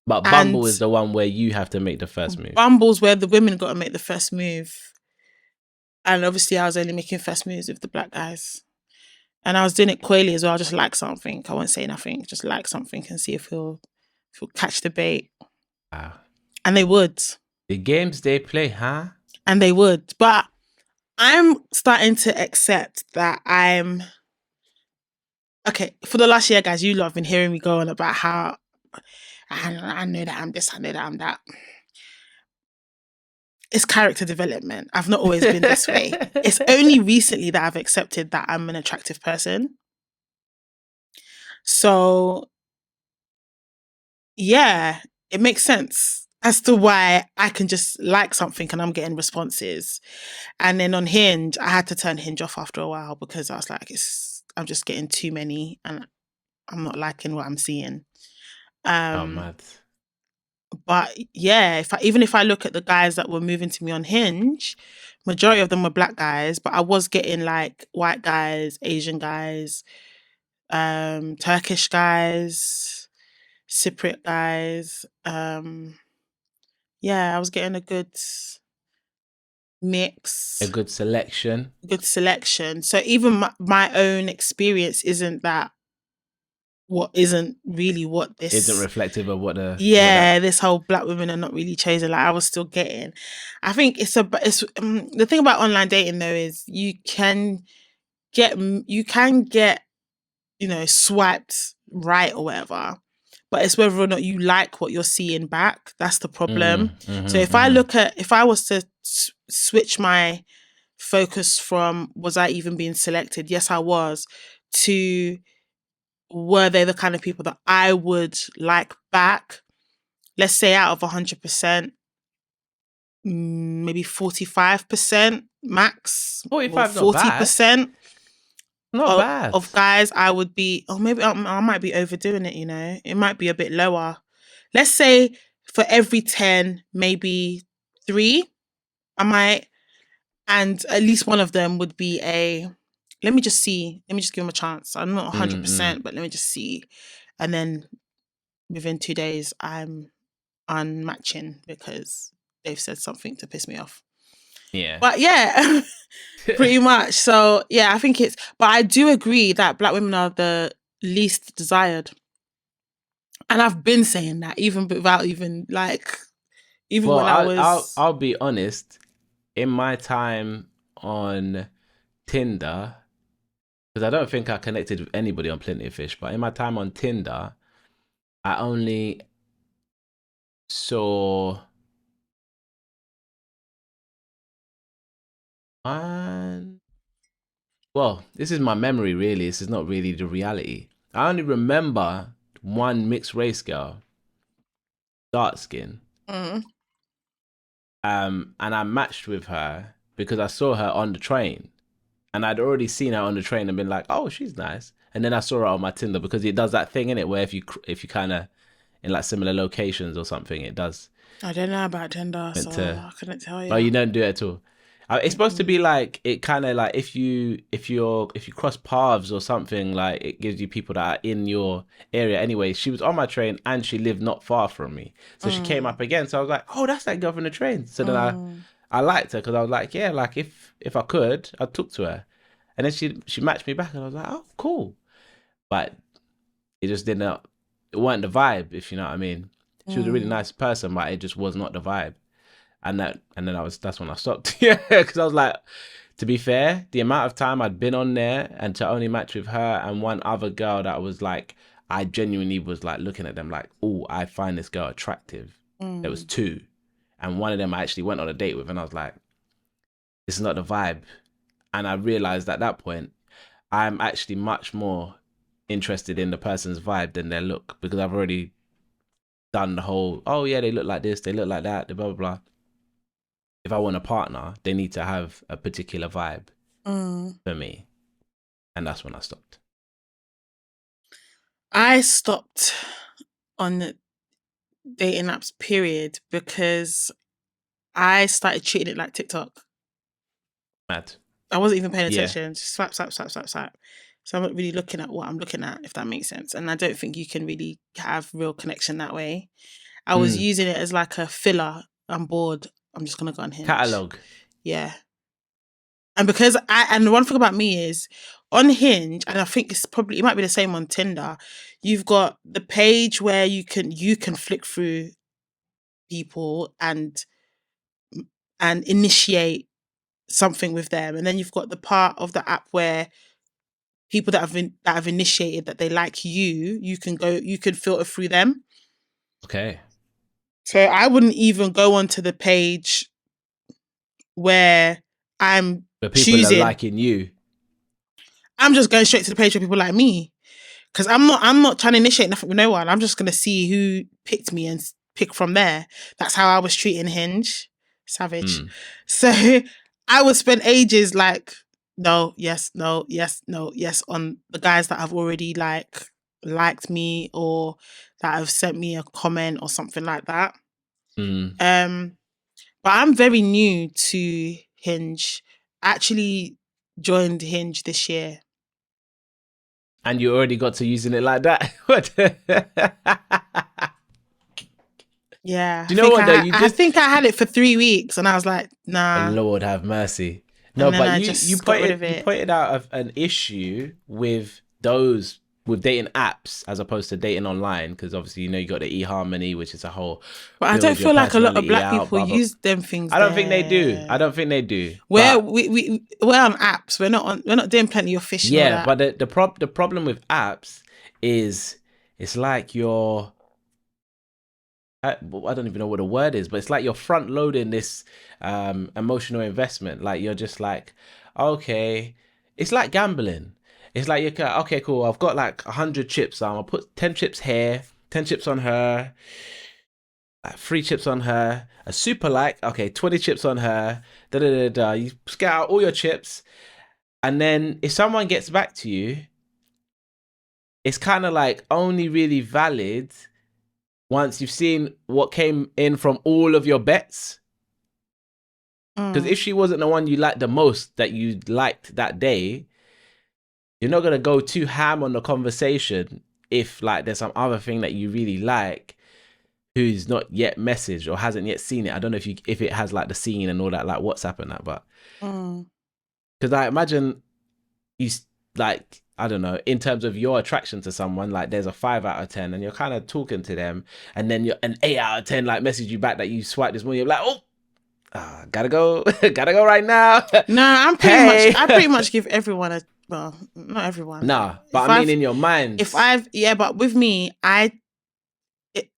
S1: But Bumble is the one where you have to make the first move.
S2: Bumble's where the women got to make the first move. And obviously I was only making first moves with the black guys. And I was doing it coyly as well. I just like something. I won't say nothing. Just like something and see if he'll catch the bait.
S1: Wow.
S2: And they would.
S1: The games they play, huh?
S2: And they would. But I'm starting to accept that okay, for the last year, guys, you lot have been hearing me go on about how I know that I'm this, I know that I'm that. It's character development. I've not always been this way. It's only recently that I've accepted that I'm an attractive person. So, yeah, it makes sense as to why I can just like something and I'm getting responses. And then on Hinge, I had to turn Hinge off after a while because I was like, I'm just getting too many, and I'm not liking what I'm seeing.
S1: Oh, mad.
S2: But yeah, even if I look at the guys that were moving to me on Hinge, majority of them were black guys, but I was getting like white guys, Asian guys, Turkish guys, Cypriot guys. Yeah, I was getting a good mix,
S1: A good selection.
S2: good selection. So even my own experience isn't really what this
S1: Isn't reflective of what the
S2: this whole black women are not really chasing. Like I was still getting. I think it's the thing about online dating though is you can get swiped right or whatever, but it's whether or not you like what you're seeing back. That's the problem. So if I was to switch my focus from was I even being selected? Yes, I was. To were they the kind of people that I would like back? Let's say out of 100%, maybe 45% max,
S1: 45
S2: or
S1: not bad.
S2: 40%
S1: Not bad.
S2: of guys I would be, or maybe I might be overdoing it, it might be a bit lower. Let's say for every 10, maybe 3, I might, and at least one of them would be let me just see, let me just give them a chance. I'm not 100%, but let me just see. And then within 2 days, I'm unmatching because they've said something to piss me off.
S1: Yeah.
S2: But yeah, pretty much. So yeah, I think but I do agree that black women are the least desired. And I've been saying that even without even when I was...
S1: I'll be honest, in my time on Tinder, because I don't think I connected with anybody on Plenty of Fish, but in my time on Tinder, I only saw one. Well, this is my memory, really. This is not really the reality. I only remember one mixed race girl, dark skin. And I matched with her because I saw her on the train. And I'd already seen her on the train and been like, oh, she's nice. And then I saw her on my Tinder because it does that thing in it where if you kind of in like similar locations or something, it does.
S2: I don't know about Tinder, so I couldn't tell you.
S1: Oh, you don't do it at all. It's supposed to be like it kind of like if you cross paths or something, like it gives you people that are in your area. Anyway, she was on my train and she lived not far from me, so she came up again. So I was like, oh, that's that girl from the train. So then I liked her because I was like, yeah, like if I could, I'd talk to her. And then she matched me back and I was like, oh, cool. But it just it weren't the vibe, if you know what I mean. She was a really nice person, but it just was not the vibe. And then that's when I stopped. Yeah, because I was like, to be fair, the amount of time I'd been on there and to only match with her and one other girl that was like, I genuinely was like looking at them like, oh, I find this girl attractive. There was 2. And one of them I actually went on a date with and I was like, this is not the vibe. And I realized at that point, I'm actually much more interested in the person's vibe than their look because I've already done the whole, oh yeah, they look like this, they look like that, blah, blah, blah. If I want a partner, they need to have a particular vibe for me. And that's when I stopped.
S2: I stopped on the dating apps, period, because I started treating it like TikTok.
S1: Mad.
S2: I wasn't even paying attention. Just swipe, swipe, swipe, swipe, swipe. So I'm not really looking at what I'm looking at, if that makes sense. And I don't think you can really have real connection that way. I was using it as like a filler. I'm bored. I'm just going to go on Hinge.
S1: Catalogue.
S2: Yeah. And because and the one thing about me is on Hinge, and I think it might be the same on Tinder, you've got the page where you can flick through people and initiate something with them. And then you've got the part of the app where people that have initiated that they like you can filter through them.
S1: Okay.
S2: So I wouldn't even go onto the page where I'm
S1: But people
S2: choosing.
S1: are liking you.
S2: I'm just going straight to the page where people like me. Because I'm not trying to initiate nothing with no one. I'm just going to see who picked me and pick from there. That's how I was treating Hinge. Savage. So I would spend ages like no, yes, no, yes, no, yes on the guys that have already liked me or that have sent me a comment or something like that.
S1: Mm.
S2: But I'm very new to Hinge. Actually joined Hinge this year.
S1: And you already got to using it like that. What?
S2: Yeah.
S1: Do you know what though?
S2: I think I had it for 3 weeks and I was like, nah.
S1: Lord have mercy. No,
S2: And then
S1: but
S2: I
S1: you
S2: just got rid of it.
S1: pointed out an issue with those with dating apps as opposed to dating online, because obviously you got the eHarmony, which is a whole.
S2: But I don't
S1: build your
S2: feel like a lot of
S1: personality
S2: black
S1: out,
S2: people
S1: blah, blah.
S2: use them things.
S1: I don't think they do.
S2: there.
S1: I don't think they do.
S2: We're
S1: But
S2: we're on apps. We're not doing plenty of fish. And all
S1: yeah,
S2: that.
S1: but the problem with apps is it's like I don't even know what the word is, but it's like you're front loading this emotional investment. Like you're just like, okay, it's like gambling. It's like you're okay, cool. I've got like 100 chips. I'll put 10 chips here, 10 chips on her, like 3 chips on her. A super like, okay, 20 chips on her. Da da da da. You scout out all your chips, and then if someone gets back to you, it's kind of like only really valid once you've seen what came in from all of your bets. Because if she wasn't the one you liked the most that you liked that day, you're not going to go too ham on the conversation if like there's some other thing that you really like who's not yet messaged or hasn't yet seen it. I don't know if it has like the scene and all that, like WhatsApp and that, but because I imagine you like, I don't know, in terms of your attraction to someone, like there's a 5 out of 10 and you're kind of talking to them, and then you're an 8 out of 10 like message you back that you swiped this morning. You're like, gotta go right now.
S2: No, I pretty much give everyone well, not everyone.
S1: Nah, but I mean in your mind.
S2: But with me, I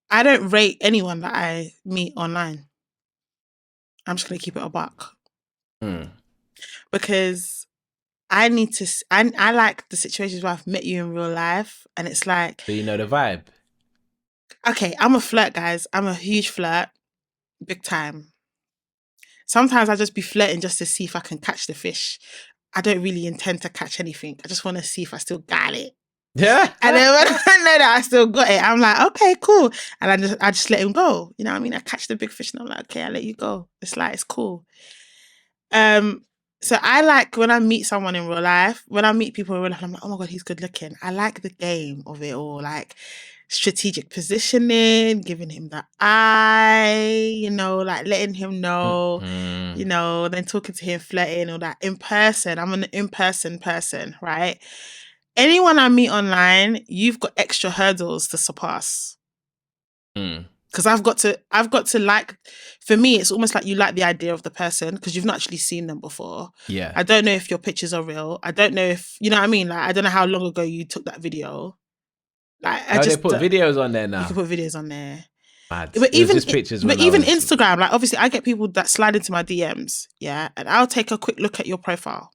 S2: don't rate anyone that I meet online. I'm just gonna keep it a buck. Because I need to. I like the situations where I've met you in real life, and it's like.
S1: So you know the vibe.
S2: Okay, I'm a flirt, guys. I'm a huge flirt, big time. Sometimes I just be flirting just to see if I can catch the fish. I don't really intend to catch anything. I just want to see if I still got it.
S1: Yeah.
S2: And then when I know that I still got it, I'm like, okay, cool. And I just let him go. You know what I mean? I catch the big fish and I'm like, okay, I let you go. It's like, it's cool. So I like when I meet someone in real life, when I meet people in real life, I'm like, oh my God, he's good looking. I like the game of it all, like strategic positioning, giving him the eye, like letting him know, then talking to him, flirting, all that in person. I'm an in-person person, right? Anyone I meet online, you've got extra hurdles to surpass. Because I've got to like, for me, it's almost like you like the idea of the person because you've not actually seen them before.
S1: Yeah.
S2: I don't know if your pictures are real. I don't know if, you know what I mean? Like, I don't know how long ago you took that video. Like,
S1: they put videos on there now.
S2: You can put videos on there.
S1: Mad.
S2: But even
S1: just pictures.
S2: But even Instagram, like obviously I get people that slide into my DMs, yeah, and I'll take a quick look at your profile.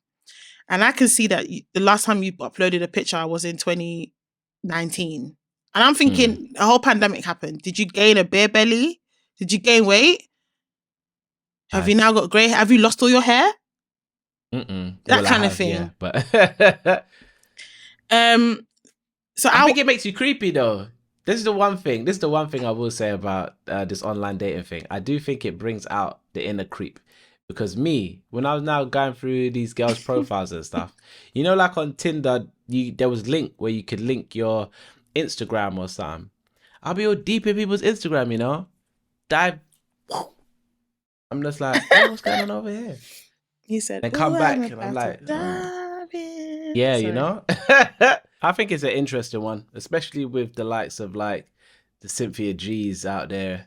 S2: And I can see that the last time you uploaded a picture was in 2019. And I'm thinking, a whole pandemic happened. Did you gain a beer belly? Did you gain weight? Have you now got grey hair? Have you lost all your hair? That kind of thing.
S1: Yeah, but
S2: so
S1: I think it makes you creepy though. This is the one thing I will say about this online dating thing. I do think it brings out the inner creep. Because when I was now going through these girls' profiles and stuff, like on Tinder, there was link where you could link your Instagram or something. I'll be all deep in people's Instagram, dive. I'm just like, oh, what's going on over here?
S2: He said,
S1: and come back, and I'm like, yeah, Sorry. I think it's an interesting one, especially with the likes of like the Cynthia G's out there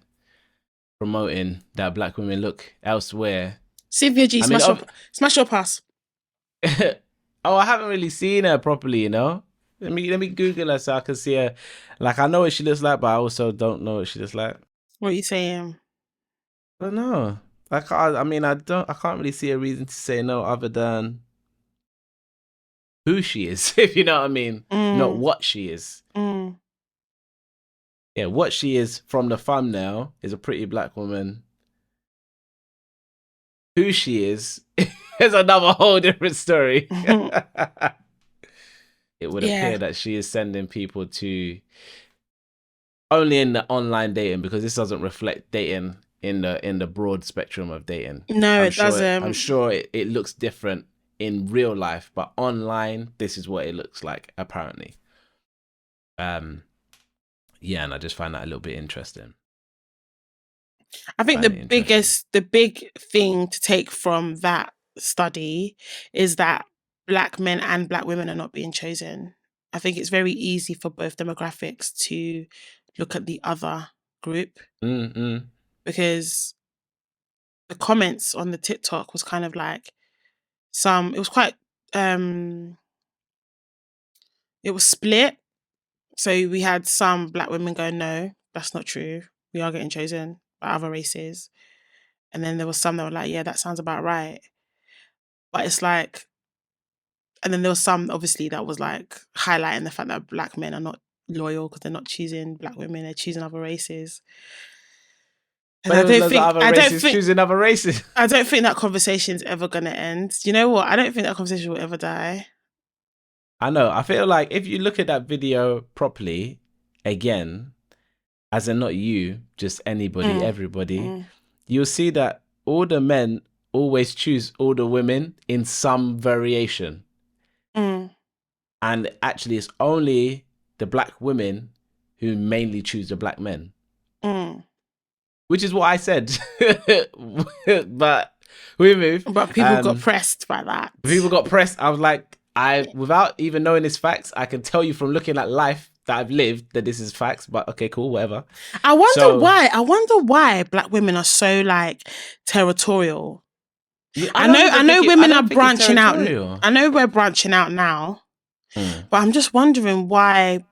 S1: promoting that black women look elsewhere.
S2: Cynthia G, smash your pass.
S1: Oh, I haven't really seen her properly, Let me Google her so I can see her. Like, I know what she looks like, but I also don't know what she looks like.
S2: What are you saying?
S1: I don't know. I can't really see a reason to say no other than who she is, if you know what I mean. Not what she is. Yeah, what she is from the thumbnail is a pretty black woman. Who she is, it's another whole different story. It would
S2: Yeah.
S1: appear that she is sending people to only in the online dating, because this doesn't reflect dating in the broad spectrum of dating.
S2: No,
S1: I'm
S2: it
S1: sure
S2: doesn't.
S1: I'm sure it looks different in real life, but online, this is what it looks like apparently. Yeah, and I just find that a little bit interesting.
S2: I think the big thing to take from that study is that black men and black women are not being chosen. I think it's very easy for both demographics to look at the other group, because the comments on the TikTok was kind of like it was quite it was split. So we had some black women go, no, that's not true. We are getting chosen by other races. And then there was some that were like, yeah, that sounds about right. But it's like, and then there was some obviously that was like highlighting the fact that black men are not loyal because they're not choosing black women, they're choosing other races. And
S1: but there was other races choosing other races.
S2: I don't think that conversation's ever gonna end. You know what? I don't think that conversation will ever die.
S1: I know. I feel like if you look at that video properly, again, as in not you, just anybody, everybody, you'll see that all the men always choose all the women in some variation. And actually, it's only the black women who mainly choose the black men. Which is what I said. But we move.
S2: But people got pressed by that.
S1: People got pressed. I was like, without even knowing this facts, I can tell you from looking at life that I've lived that this is facts. But okay, cool, whatever.
S2: I wonder why black women are so like territorial. I know women are branching out. I know we're branching out now, but I'm just wondering why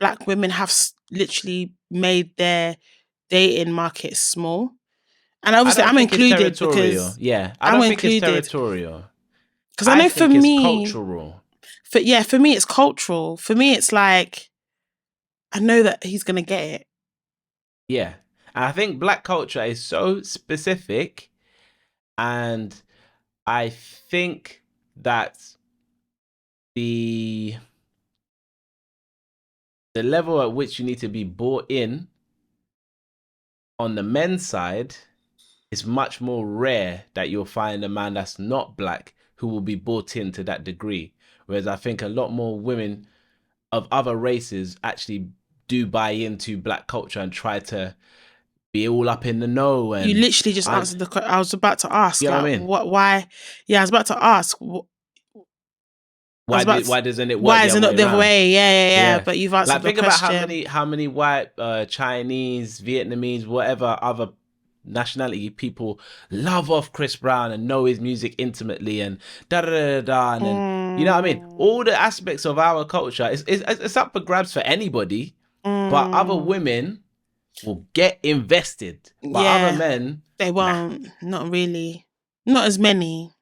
S2: black women have literally made their dating market small. And obviously, I'm included because
S1: I don't think it's territorial.
S2: Because I know for me,
S1: it's cultural.
S2: For me, it's cultural. For me, it's like I know that he's gonna get it.
S1: Yeah, and I think black culture is so specific, and I think that the level at which you need to be bought in on the men's side is much more rare that you'll find a man that's not black who will be bought in to that degree. Whereas I think a lot more women of other races actually do buy into black culture and try to be all up in the know. And
S2: you literally just answered the question. I was about to ask.
S1: You know what I mean?
S2: Why? Yeah, I was about to ask.
S1: Why doesn't it work?
S2: Why is it not the other way? Yeah. But you've answered the question.
S1: Think about how many white, Chinese, Vietnamese, whatever other nationality people love off Chris Brown and know his music intimately and and then, you know what I mean? All the aspects of our culture, it's up for grabs for anybody, but other women will get invested. But other men,
S2: they won't. Not really. Not as many.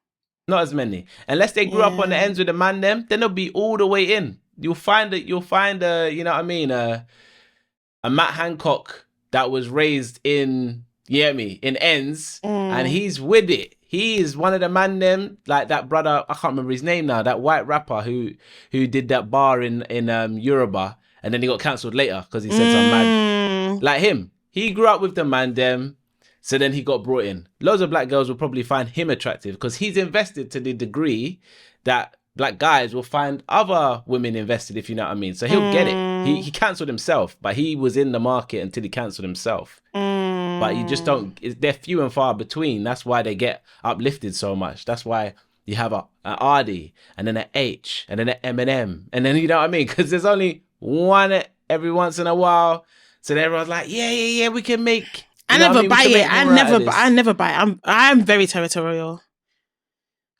S1: Not as many. Unless they grew up on the ends with the man them, then they'll be all the way in. You'll find you know what I mean, a Matt Hancock that was raised in, you get me, in ends, and he's with it. He is one of the man them, like that brother, I can't remember his name now, that white rapper who did that bar in Yoruba, and then he got cancelled later because he said some mad. Like him. He grew up with the man them. So then he got brought in. Loads of black girls will probably find him attractive because he's invested to the degree that black guys will find other women invested, if you know what I mean. So he'll get it. He cancelled himself, but he was in the market until he cancelled himself. But you just don't, they're few and far between. That's why they get uplifted so much. That's why you have an Ardy, and then an H, and then an Eminem, and then, you know what I mean? Because there's only one every once in a while. So then everyone's like, yeah, we can make...
S2: I never buy it. I never buy it. I'm very territorial.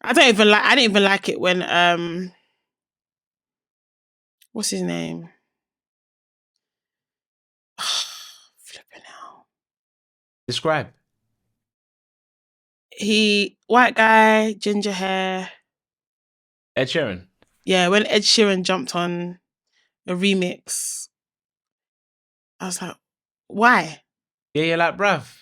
S2: I didn't even like it when what's his name? Flipping out.
S1: Describe.
S2: White guy, ginger hair.
S1: Ed Sheeran.
S2: Yeah, when Ed Sheeran jumped on a remix, I was like, why?
S1: Yeah, you're like, bruv.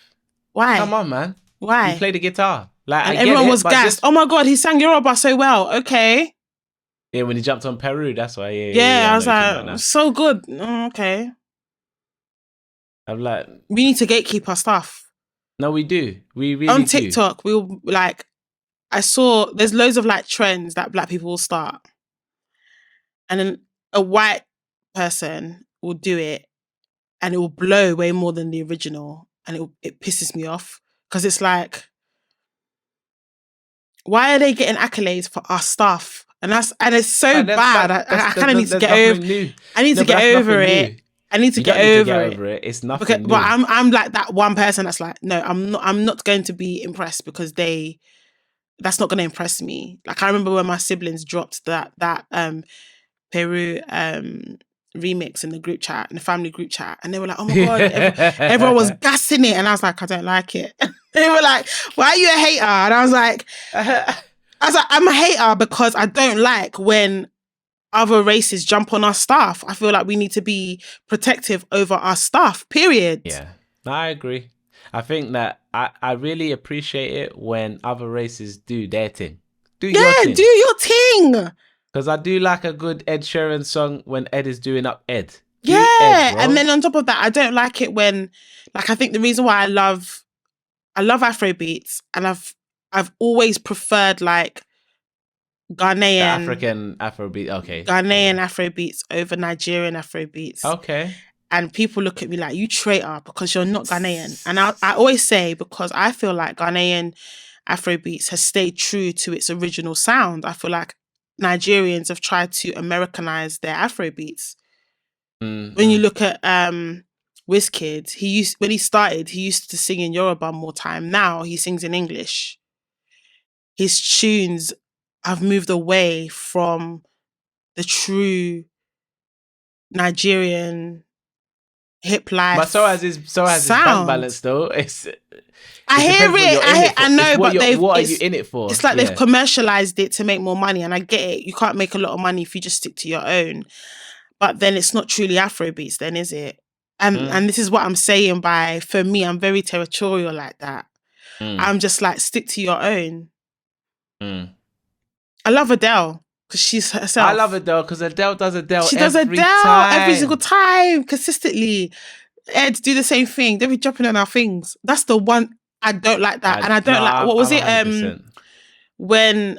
S2: Why?
S1: Come on, man.
S2: Why?
S1: You play the guitar. Like,
S2: and
S1: I get
S2: everyone
S1: it,
S2: was
S1: but
S2: gassed. Oh my God, he sang Yoruba so well. Okay.
S1: yeah, when he jumped on Peru, that's why.
S2: Yeah, I was
S1: know what you're talking about
S2: like, so good. Okay.
S1: now. I'm like,
S2: We need to gatekeep our stuff.
S1: no, we do. We really
S2: On
S1: do.
S2: TikTok, we'll like, I saw there's loads of like trends that black people will start. And then a white person will do it and it will blow way more than the original. And it pisses me off because it's like, why are they getting accolades for our stuff? And it's so bad. I kind of need to get over. I need to get over it. I need to
S1: You
S2: get
S1: don't need to
S2: over
S1: get
S2: it.
S1: over it. It's nothing
S2: Because,
S1: new.
S2: but I'm like that one person that's like, no, I'm not going to be impressed because that's not going to impress me. Like I remember when my siblings dropped that Peru remix in the group chat, in the family group chat, and they were like, oh my God, everyone was gassing it, and I was like, I don't like it. They were like, why are you a hater? And I was like, I'm a hater because I don't like when other races jump on our stuff. I feel like we need to be protective over our stuff, period.
S1: Yeah, no, I agree. I think that I really appreciate it when other races do their thing. Do your thing.
S2: Do your thing.
S1: Because I do like a good Ed Sheeran song when Ed is doing up Ed.
S2: Yeah, and then on top of that, I don't like it when, like, I think the reason why I love Afro beats, and I've always preferred like Ghanaian,
S1: African Afrobeat. Okay,
S2: Ghanaian Afrobeats over Nigerian Afrobeats.
S1: Okay.
S2: And people look at me like, you traitor because you're not Ghanaian. And I always say, because I feel like Ghanaian Afrobeats has stayed true to its original sound. I feel like Nigerians have tried to Americanize their Afrobeats. When you look at Wizkid, when he started, he used to sing in Yoruba more time. Now he sings in English. His tunes have moved away from the true Nigerian hip life.
S1: But so has his bank balance though.
S2: I hear it. I know, but
S1: what are you in it for?
S2: It's like they've commercialized it to make more money, and I get it. You can't make a lot of money if you just stick to your own. But then it's not truly Afrobeats, then is it? And this is what I'm saying by, for me, I'm very territorial like that. I'm just like, stick to your own. I love Adele because she's herself.
S1: I love Adele because Adele does Adele. She does
S2: Adele
S1: time.
S2: every single time, consistently. Ed do the same thing. They be jumping on our things. That's the one I don't like that, and I don't like. What was it?
S1: 100%.
S2: When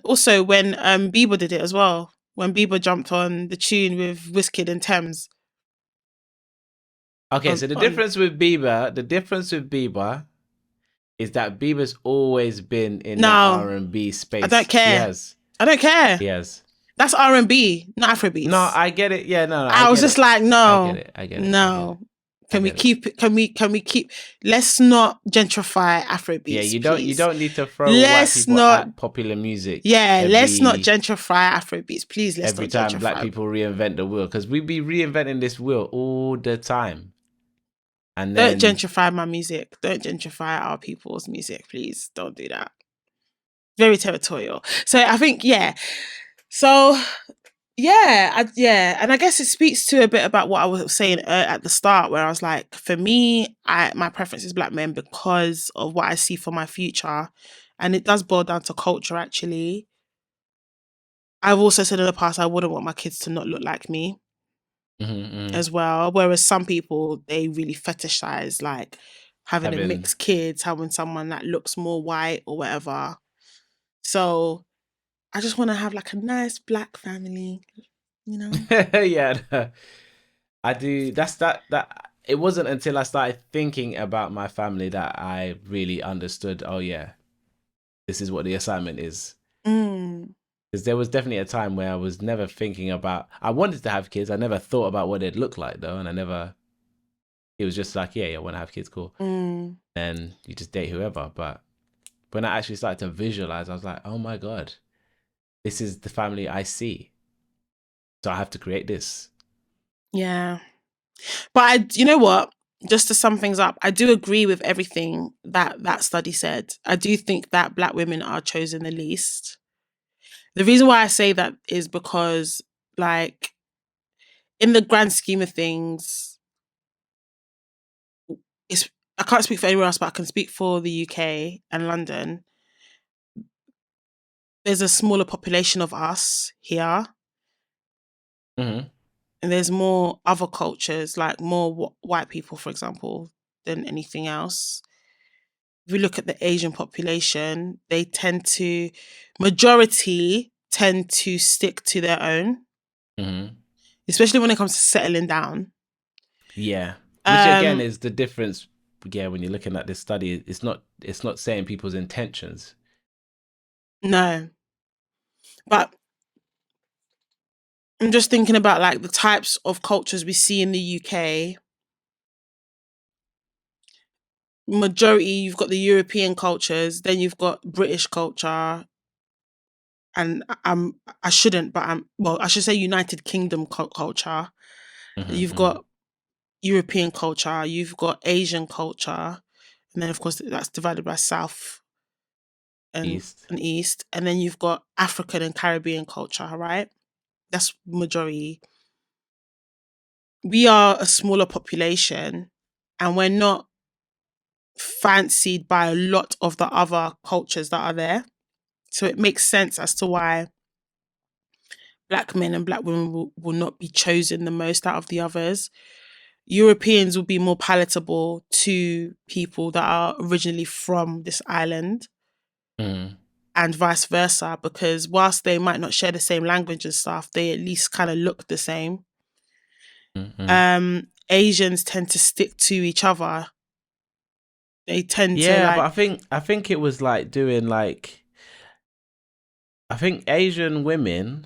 S2: Bieber did it as well. When Bieber jumped on the tune with Wizkid and Thames.
S1: Okay, so the difference with Bieber is that Bieber's always been in the R&B space.
S2: I don't care.
S1: He has.
S2: I don't care.
S1: He has.
S2: That's R&B, not Afrobeats.
S1: No, I get it. Yeah, no.
S2: I was just like, no.
S1: I get it.
S2: No. Can we keep? Let's not gentrify Afrobeats.
S1: Yeah, you don't need to throw
S2: white people at
S1: popular music.
S2: Yeah, let's not gentrify Afrobeats, please.
S1: Every time black people reinvent the wheel, because we be reinventing this wheel all the time. And then,
S2: don't gentrify my music. Don't gentrify our people's music, please. Don't do that. Very territorial. So I think, yeah. So. Yeah, and I guess it speaks to a bit about what I was saying at the start, where I was like, for me, my preference is black men because of what I see for my future, and it does boil down to culture. Actually, I've also said in the past I wouldn't want my kids to not look like me, as well. Whereas some people, they really fetishize like having a mixed kids, having someone that looks more white or whatever. So I just want to have like a nice black family, you know?
S1: Yeah, I do. That it wasn't until I started thinking about my family that I really understood, oh yeah, this is what the assignment is. Because there was definitely a time where I was never thinking about, I wanted to have kids. I never thought about what they'd look like though. And it was just like, yeah, I want to have kids, cool. And you just date whoever. But when I actually started to visualize, I was like, oh my God. This is the family I see. So I have to create this.
S2: Yeah. But you know what? Just to sum things up, I do agree with everything that study said. I do think that black women are chosen the least. The reason why I say that is because, like, in the grand scheme of things, I can't speak for anyone else, but I can speak for the UK and London. there's a smaller population of us here,
S1: Mm-hmm.
S2: and there's more other cultures, like more white people, for example, than anything else. If we look at the Asian population, majority tend to stick to their own,
S1: Mm-hmm.
S2: especially when it comes to settling down.
S1: Yeah. Which again
S2: Um,
S1: is the difference. Yeah, when you're looking at this study, it's not saying people's intentions.
S2: no, but I'm just thinking about like the types of cultures we see in the UK. Majority, you've got the European cultures, then you've got British culture, and I shouldn't, but I should say United Kingdom culture.
S1: Mm-hmm.
S2: You've
S1: Mm-hmm.
S2: got European culture, you've got Asian culture, and then of course that's divided by South and
S1: East.
S2: East, and then you've got African and Caribbean culture, right? That's majority. We are a smaller population, and we're not fancied by a lot of the other cultures that are there. So it makes sense as to why black men and black women will not be chosen the most out of the others. Europeans will be more palatable to people that are originally from this island,
S1: Mm-hmm.
S2: and vice versa, because whilst they might not share the same language and stuff, they at least kind of look the same.
S1: Mm-hmm.
S2: Asians tend to stick to each other. They tend to
S1: Yeah, but
S2: like,
S1: I think it was like doing like I think Asian women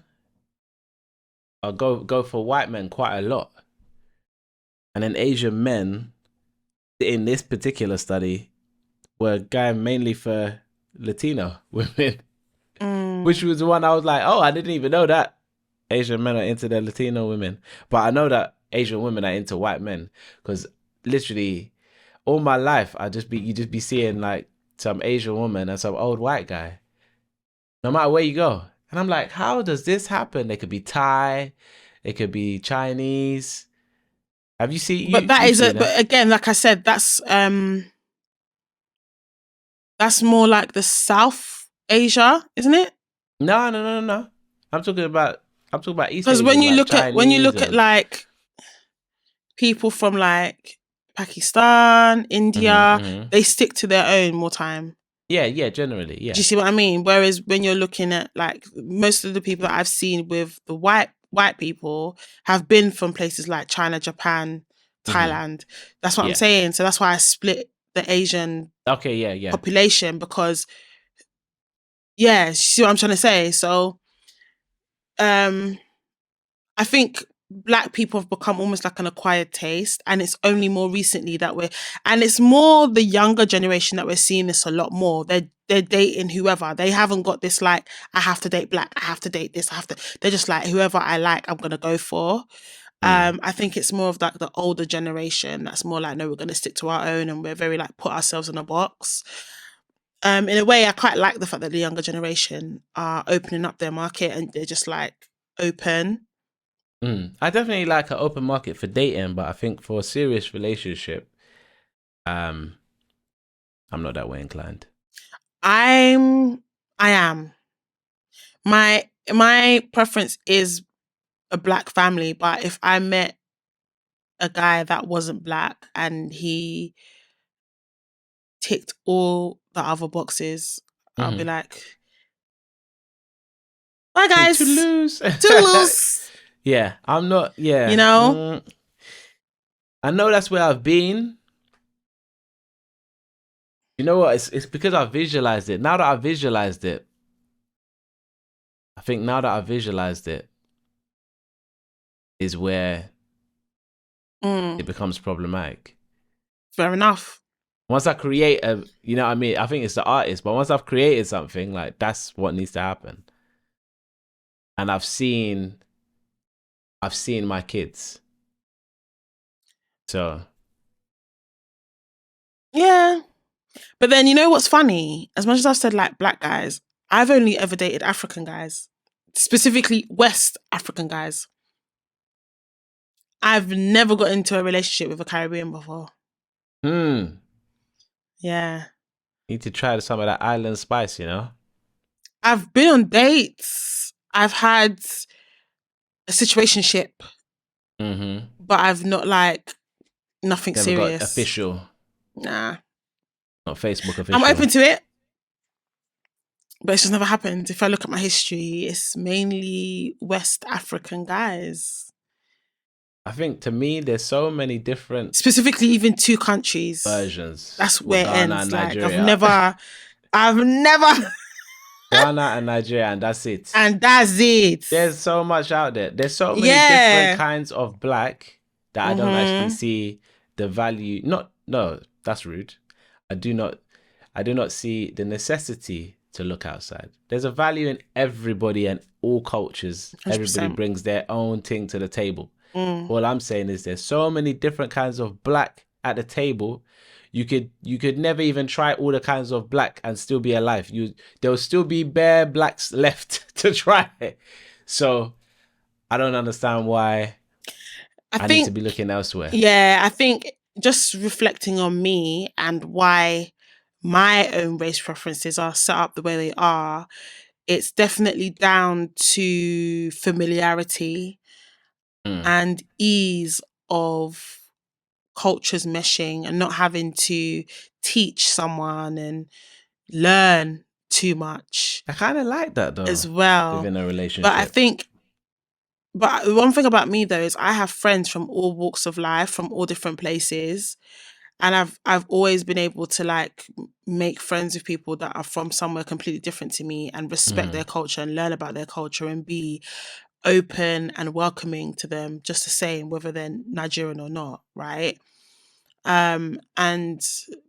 S1: go for white men quite a lot, and then Asian men in this particular study were going mainly for Latino women, which was the one I was like, oh, I didn't even know that Asian men are into their Latino women, but I know that Asian women are into white men because literally all my life you just be seeing like some Asian woman and some old white guy, no matter where you go. And I'm like, how does this happen? They could be Thai, they could be Chinese. Have you seen
S2: but that
S1: you've
S2: is
S1: seen
S2: but
S1: that?
S2: again, like I said, that's more like the South Asia, isn't it?
S1: No, no, no, no, no. I'm talking about East
S2: Because
S1: Asian, like Chinese
S2: at
S1: and
S2: like people from like Pakistan, India,
S1: hmm.
S2: they stick to their own more time.
S1: Yeah, yeah, generally,
S2: Do you
S1: yeah.
S2: see what I mean? Whereas when you're looking at like most of the people that I've seen with the white people have been from places like China, Japan,
S1: Hmm.
S2: Thailand. That's what I'm
S1: Yeah.
S2: saying. So that's why I split the Asian
S1: Okay, yeah, yeah.
S2: population, because yeah, you see what I'm trying to say? So um I think black people have become almost like an acquired taste, and it's only more recently that it's more the younger generation that we're seeing this a lot more. They're dating whoever. They haven't got this like, I have to date black, I have to date this, they're just like, whoever I like, I'm gonna go for.
S1: Mm.
S2: I think it's more of like the older generation that's more like, no, we're gonna stick to our own, and we're very like put ourselves in a box. In a way, I quite like the fact that the younger generation are opening up their market and they're just like open.
S1: Mm. I definitely like an open market for dating, but I think for a serious relationship, um, I'm not that way inclined.
S2: I am. My preference is a black family, but if I met a guy that wasn't black and he ticked all the other boxes, I'll be
S1: Hmm.
S2: like, bye
S1: Say
S2: guys,
S1: Toulouse.
S2: toodles.
S1: Yeah, I'm not.
S2: You
S1: Yeah,
S2: know?
S1: I know that's where I've been. You know what? It's because I visualized it. Now that I visualized it, I think now that I visualized it is where it
S2: Mm,
S1: becomes problematic.
S2: fair enough.
S1: Once I create you know what I mean? I think it's the artist, but once I've created something, like that's what needs to happen. And I've seen my kids. So,
S2: Yeah. But then you know what's funny? As much as I've said like black guys, I've only ever dated African guys, specifically West African guys. I've never got into a relationship with a Caribbean before. Yeah.
S1: need to try some of that island spice, you know?
S2: I've been on dates. I've had a situationship,
S1: Mm-hmm.
S2: but I've not like nothing
S1: Never
S2: serious.
S1: got official,
S2: Nah.
S1: not Facebook official.
S2: I'm open to it, but it's just never happened. If I look at my history, it's mainly West African guys.
S1: I think to me, there's so many different
S2: Specifically, even 2 countries.
S1: versions.
S2: That's
S1: with
S2: where it
S1: Ghana
S2: ends.
S1: and
S2: Like,
S1: Nigeria.
S2: I've never,
S1: Ghana and Nigeria, and that's it.
S2: and that's it.
S1: There's so much out there. There's so many
S2: Yeah.
S1: different kinds of black that I don't actually see the value. No, that's rude. I do not see the necessity to look outside. There's a value in everybody and all cultures.
S2: 100%.
S1: Everybody brings their own thing to the table. All I'm saying is there's so many different kinds of black at the table. You could never even try all the kinds of black and still be alive. There will still be bare blacks left to try. So I don't understand why I need to be looking elsewhere.
S2: Yeah, I think just reflecting on me and why my own race preferences are set up the way they are, it's definitely down to familiarity and ease of cultures meshing and not having to teach someone and learn too much
S1: I kind of like that though
S2: as well.
S1: within a relationship.
S2: But one thing about me though is I have friends from all walks of life, from all different places. And I've always been able to like make friends with people that are from somewhere completely different to me and respect their culture and learn about their culture and be open and welcoming to them just the same, whether they're Nigerian or not, right? And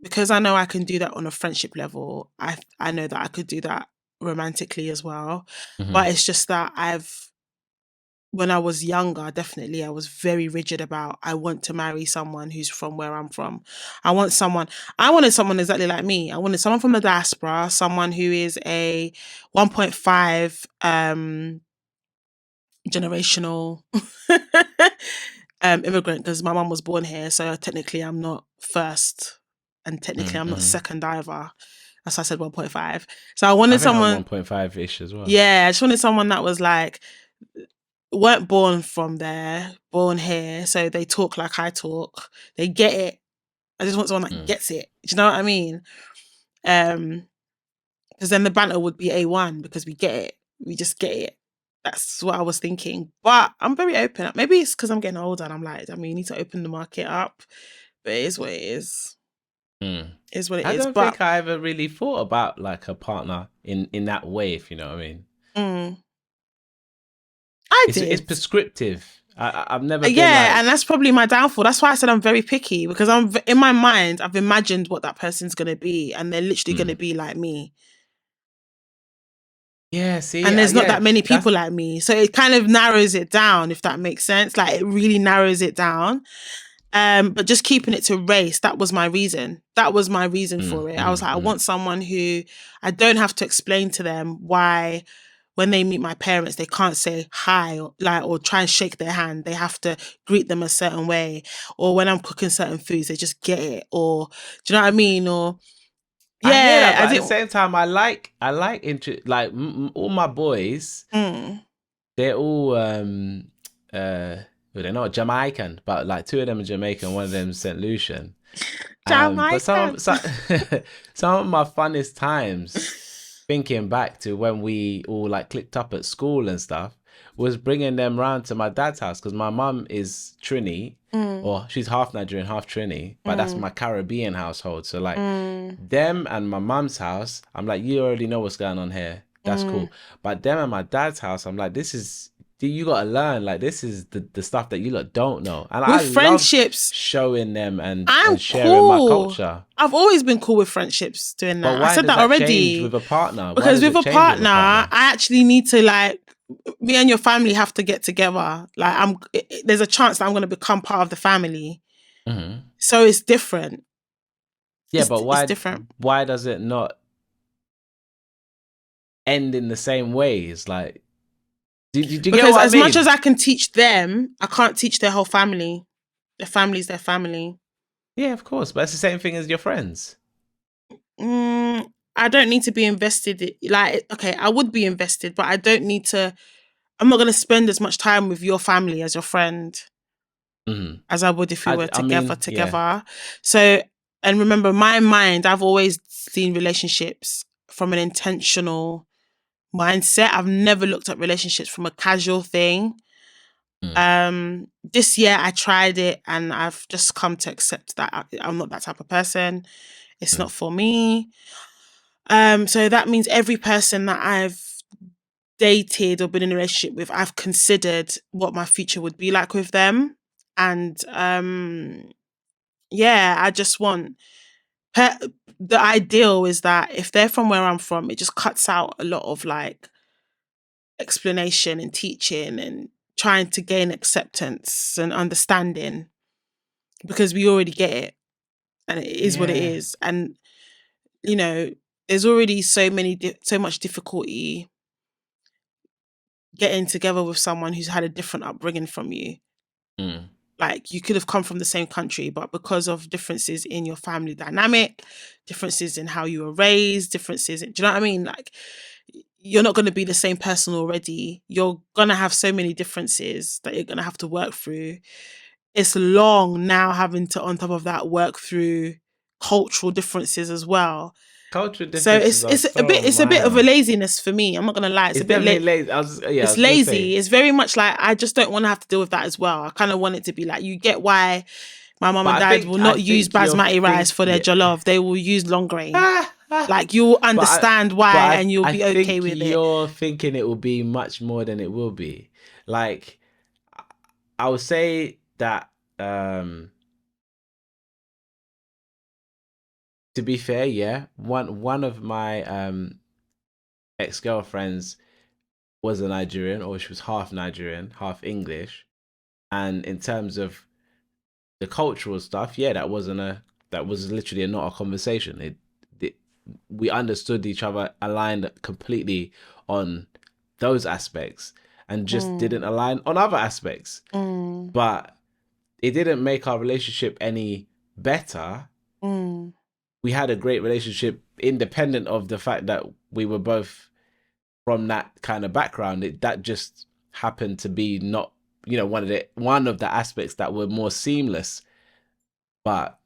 S2: because I know I can do that on a friendship level, I know that I could do that romantically as well. But it's just that when I was younger, definitely I was very rigid about I want to marry someone who's from where I'm from. I wanted someone exactly like me. I wanted someone from the diaspora, someone who is a 1.5 generational immigrant, because my mum was born here, so technically I'm not first, and technically I'm not second either. That's why I said 1.5. So I wanted someone
S1: 1.5 ish as well.
S2: Yeah, I just wanted someone that was like weren't born from there, born here, so they talk like I talk. They get it. I just want someone that gets it. Do you know what I mean? Because then the banter would be A1 because we get it. We just get it. That's what I was thinking. But I'm very open. Maybe it's because I'm getting older and I'm like, I mean, you need to open the market up. But it is what it is. It is what it is.
S1: I don't think I ever really thought about like a partner in that way, if you know what I mean.
S2: I did.
S1: It's prescriptive. I've never been
S2: and that's probably my downfall. That's why I said I'm very picky, because I'm in my mind I've imagined what that person's gonna be, and they're literally gonna be like me.
S1: Yeah, see,
S2: and there's not that many people like me, so it kind of narrows it down, if that makes sense. Like it really narrows it down. But just keeping it to race, that was my reason. That was my reason for it. I was like, I want someone who I don't have to explain to them why when they meet my parents, they can't say hi or try and shake their hand. They have to greet them a certain way. Or when I'm cooking certain foods, they just get it. Or do you know what I mean? Or
S1: I hear that, but at the same time, I like all my boys. They're all they're not Jamaican, but like 2 of them are Jamaican, 1 of them is St. Lucian. But some of my funnest times, thinking back to when we all like clicked up at school and stuff, was bringing them round to my dad's house, because my mum is Trini, or she's half Nigerian, half Trini, but that's my Caribbean household. So like them and my mum's house, I'm like, you already know what's going on here. That's cool. But them and my dad's house, I'm like, you gotta learn. Like this is the stuff that you lot don't know. And
S2: with
S1: I
S2: friendships,
S1: love showing them and sharing
S2: cool.
S1: my culture.
S2: I've always been cool with friendships doing that.
S1: But why
S2: I said
S1: does
S2: that already.
S1: Change with a partner?
S2: Because with a partner, I actually need to like, me and your family have to get together. Like there's a chance that I'm going to become part of the family. So it's different.
S1: Yeah, but why?
S2: It's different.
S1: Why does it not end in the same ways? Like, do you get
S2: because
S1: what
S2: as
S1: I mean?
S2: much as I can teach them, I can't teach their whole family. Their family's their family.
S1: Yeah, of course, but it's the same thing as your friends.
S2: I don't need to be invested. Like, okay, I would be invested, but I don't need to. I'm not going to spend as much time with your family as your friend as I would if we were
S1: I mean,
S2: together. So, and remember, my mind, I've always seen relationships from an intentional mindset. I've never looked at relationships from a casual thing. This year I tried it and I've just come to accept that I'm not that type of person. It's not for me. So that means every person that I've dated or been in a relationship with, I've considered what my future would be like with them. And yeah, I just want the ideal is that if they're from where I'm from, it just cuts out a lot of like explanation and teaching and trying to gain acceptance and understanding, because we already get it and it is what it is. And you know, there's already so much difficulty getting together with someone who's had a different upbringing from you. Like, you could have come from the same country, but because of differences in your family dynamic, differences in how you were raised, differences in, do you know what I mean? Like, you're not going to be the same person already. You're going to have so many differences that you're going to have to work through. It's long now having to, on top of that, work through cultural differences as well.
S1: Cultural
S2: So
S1: differences
S2: it's a bit of a laziness for me. I'm not gonna lie. It's a bit
S1: definitely lazy.
S2: It's lazy. It's very much like, I just don't want to have to deal with that as well. I kind of want it to be like, you get why my mum and dad will not use basmati rice for their jollof. They will use long grain. Like, you'll understand why, and you'll be okay with it.
S1: You're thinking it will be much more than it will be. Like, I would say that to be fair, yeah, one of my ex-girlfriends was a Nigerian, or she was half Nigerian, half English. And in terms of the cultural stuff, yeah, that was literally not a conversation. We understood each other, aligned completely on those aspects, and just didn't align on other aspects. But it didn't make our relationship any better. We had a great relationship independent of the fact that we were both from that kind of background. That just happened to be not, one of the aspects that were more seamless. But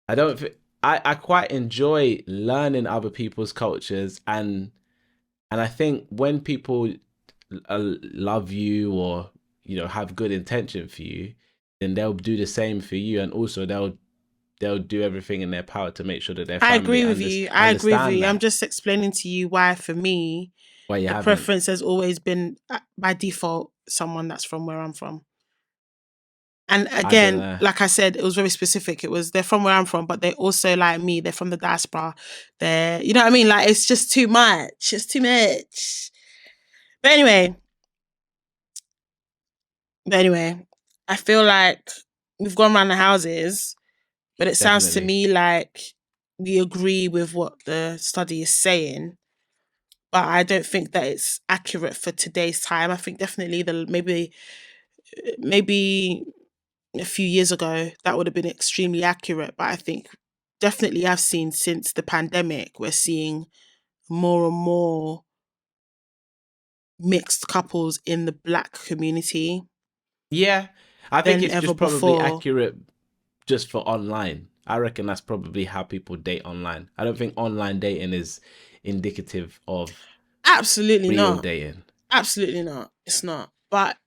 S1: I quite enjoy learning other people's cultures, and I think when people love you, or have good intention for you, then they'll do the same for you, and also they'll do everything in their power to make sure that their family
S2: I agree with you.
S1: That.
S2: I'm just explaining to you why, for me, the preference has always been, by default, someone that's from where I'm from. And again, like I said, it was very specific. It was, they're from where I'm from, but they're also like me. They're from the diaspora. You know what I mean? Like, it's just too much. It's too much. But anyway, I feel like we've gone around the houses, but it sounds to me like we agree with what the study is saying. But I don't think that it's accurate for today's time. I think definitely maybe a few years ago that would have been extremely accurate. But I think definitely I've seen, since the pandemic, we're seeing more and more mixed couples in the Black community.
S1: Yeah, I think it's just probably accurate just for online. I reckon that's probably how people date online. I don't think online dating is indicative of real dating.
S2: Absolutely not. It's not. But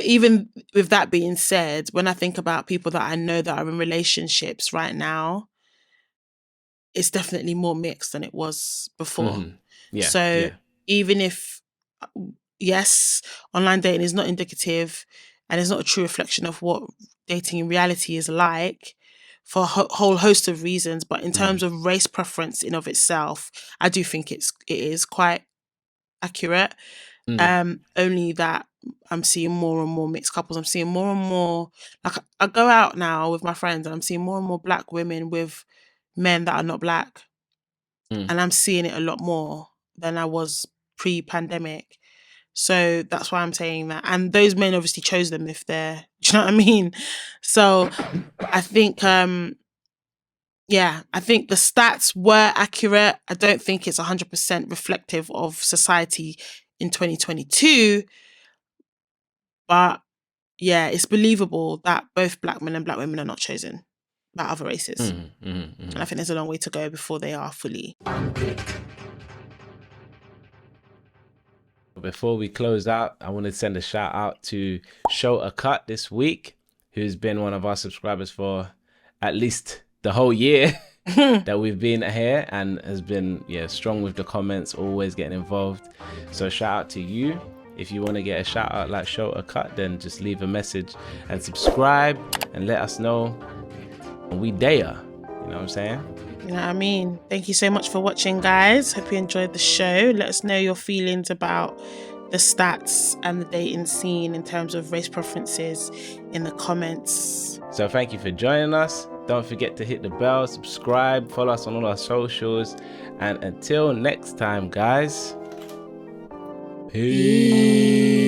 S2: even with that being said, when I think about people that I know that are in relationships right now, it's definitely more mixed than it was before. Even if, yes, online dating is not indicative and it's not a true reflection of what dating in reality is like, for a whole host of reasons, but in terms of race preference in of itself, I do think it is quite accurate. Only that I'm seeing more and more mixed couples. I'm seeing more and more, like, I go out now with my friends and I'm seeing more and more Black women with men that are not Black. And I'm seeing it a lot more than I was pre-pandemic. So that's why I'm saying that. And those men obviously chose them if they're, do you know what I mean? So I think yeah, I think the stats were accurate. I don't think it's 100% reflective of society in 2022. But yeah, it's believable that both black men and black women are not chosen by other races. And I think there's a long way to go before they are fully.
S1: Before we close out, I want to send a shout out to Show a Cut this week, who's been one of our subscribers for at least the whole year that we've been here, and has been strong with the comments, always getting involved. So shout out to you. If you want to get a shout out like Show a Cut, then just leave a message and subscribe and let us know. And we dare. You know what I'm saying?
S2: You know what I mean? Thank you so much for watching, guys. Hope you enjoyed the show. Let us know your feelings about the stats and the dating scene in terms of race preferences in the comments.
S1: So thank you for joining us. Don't forget to hit the bell, subscribe, follow us on all our socials. And until next time, guys. Peace.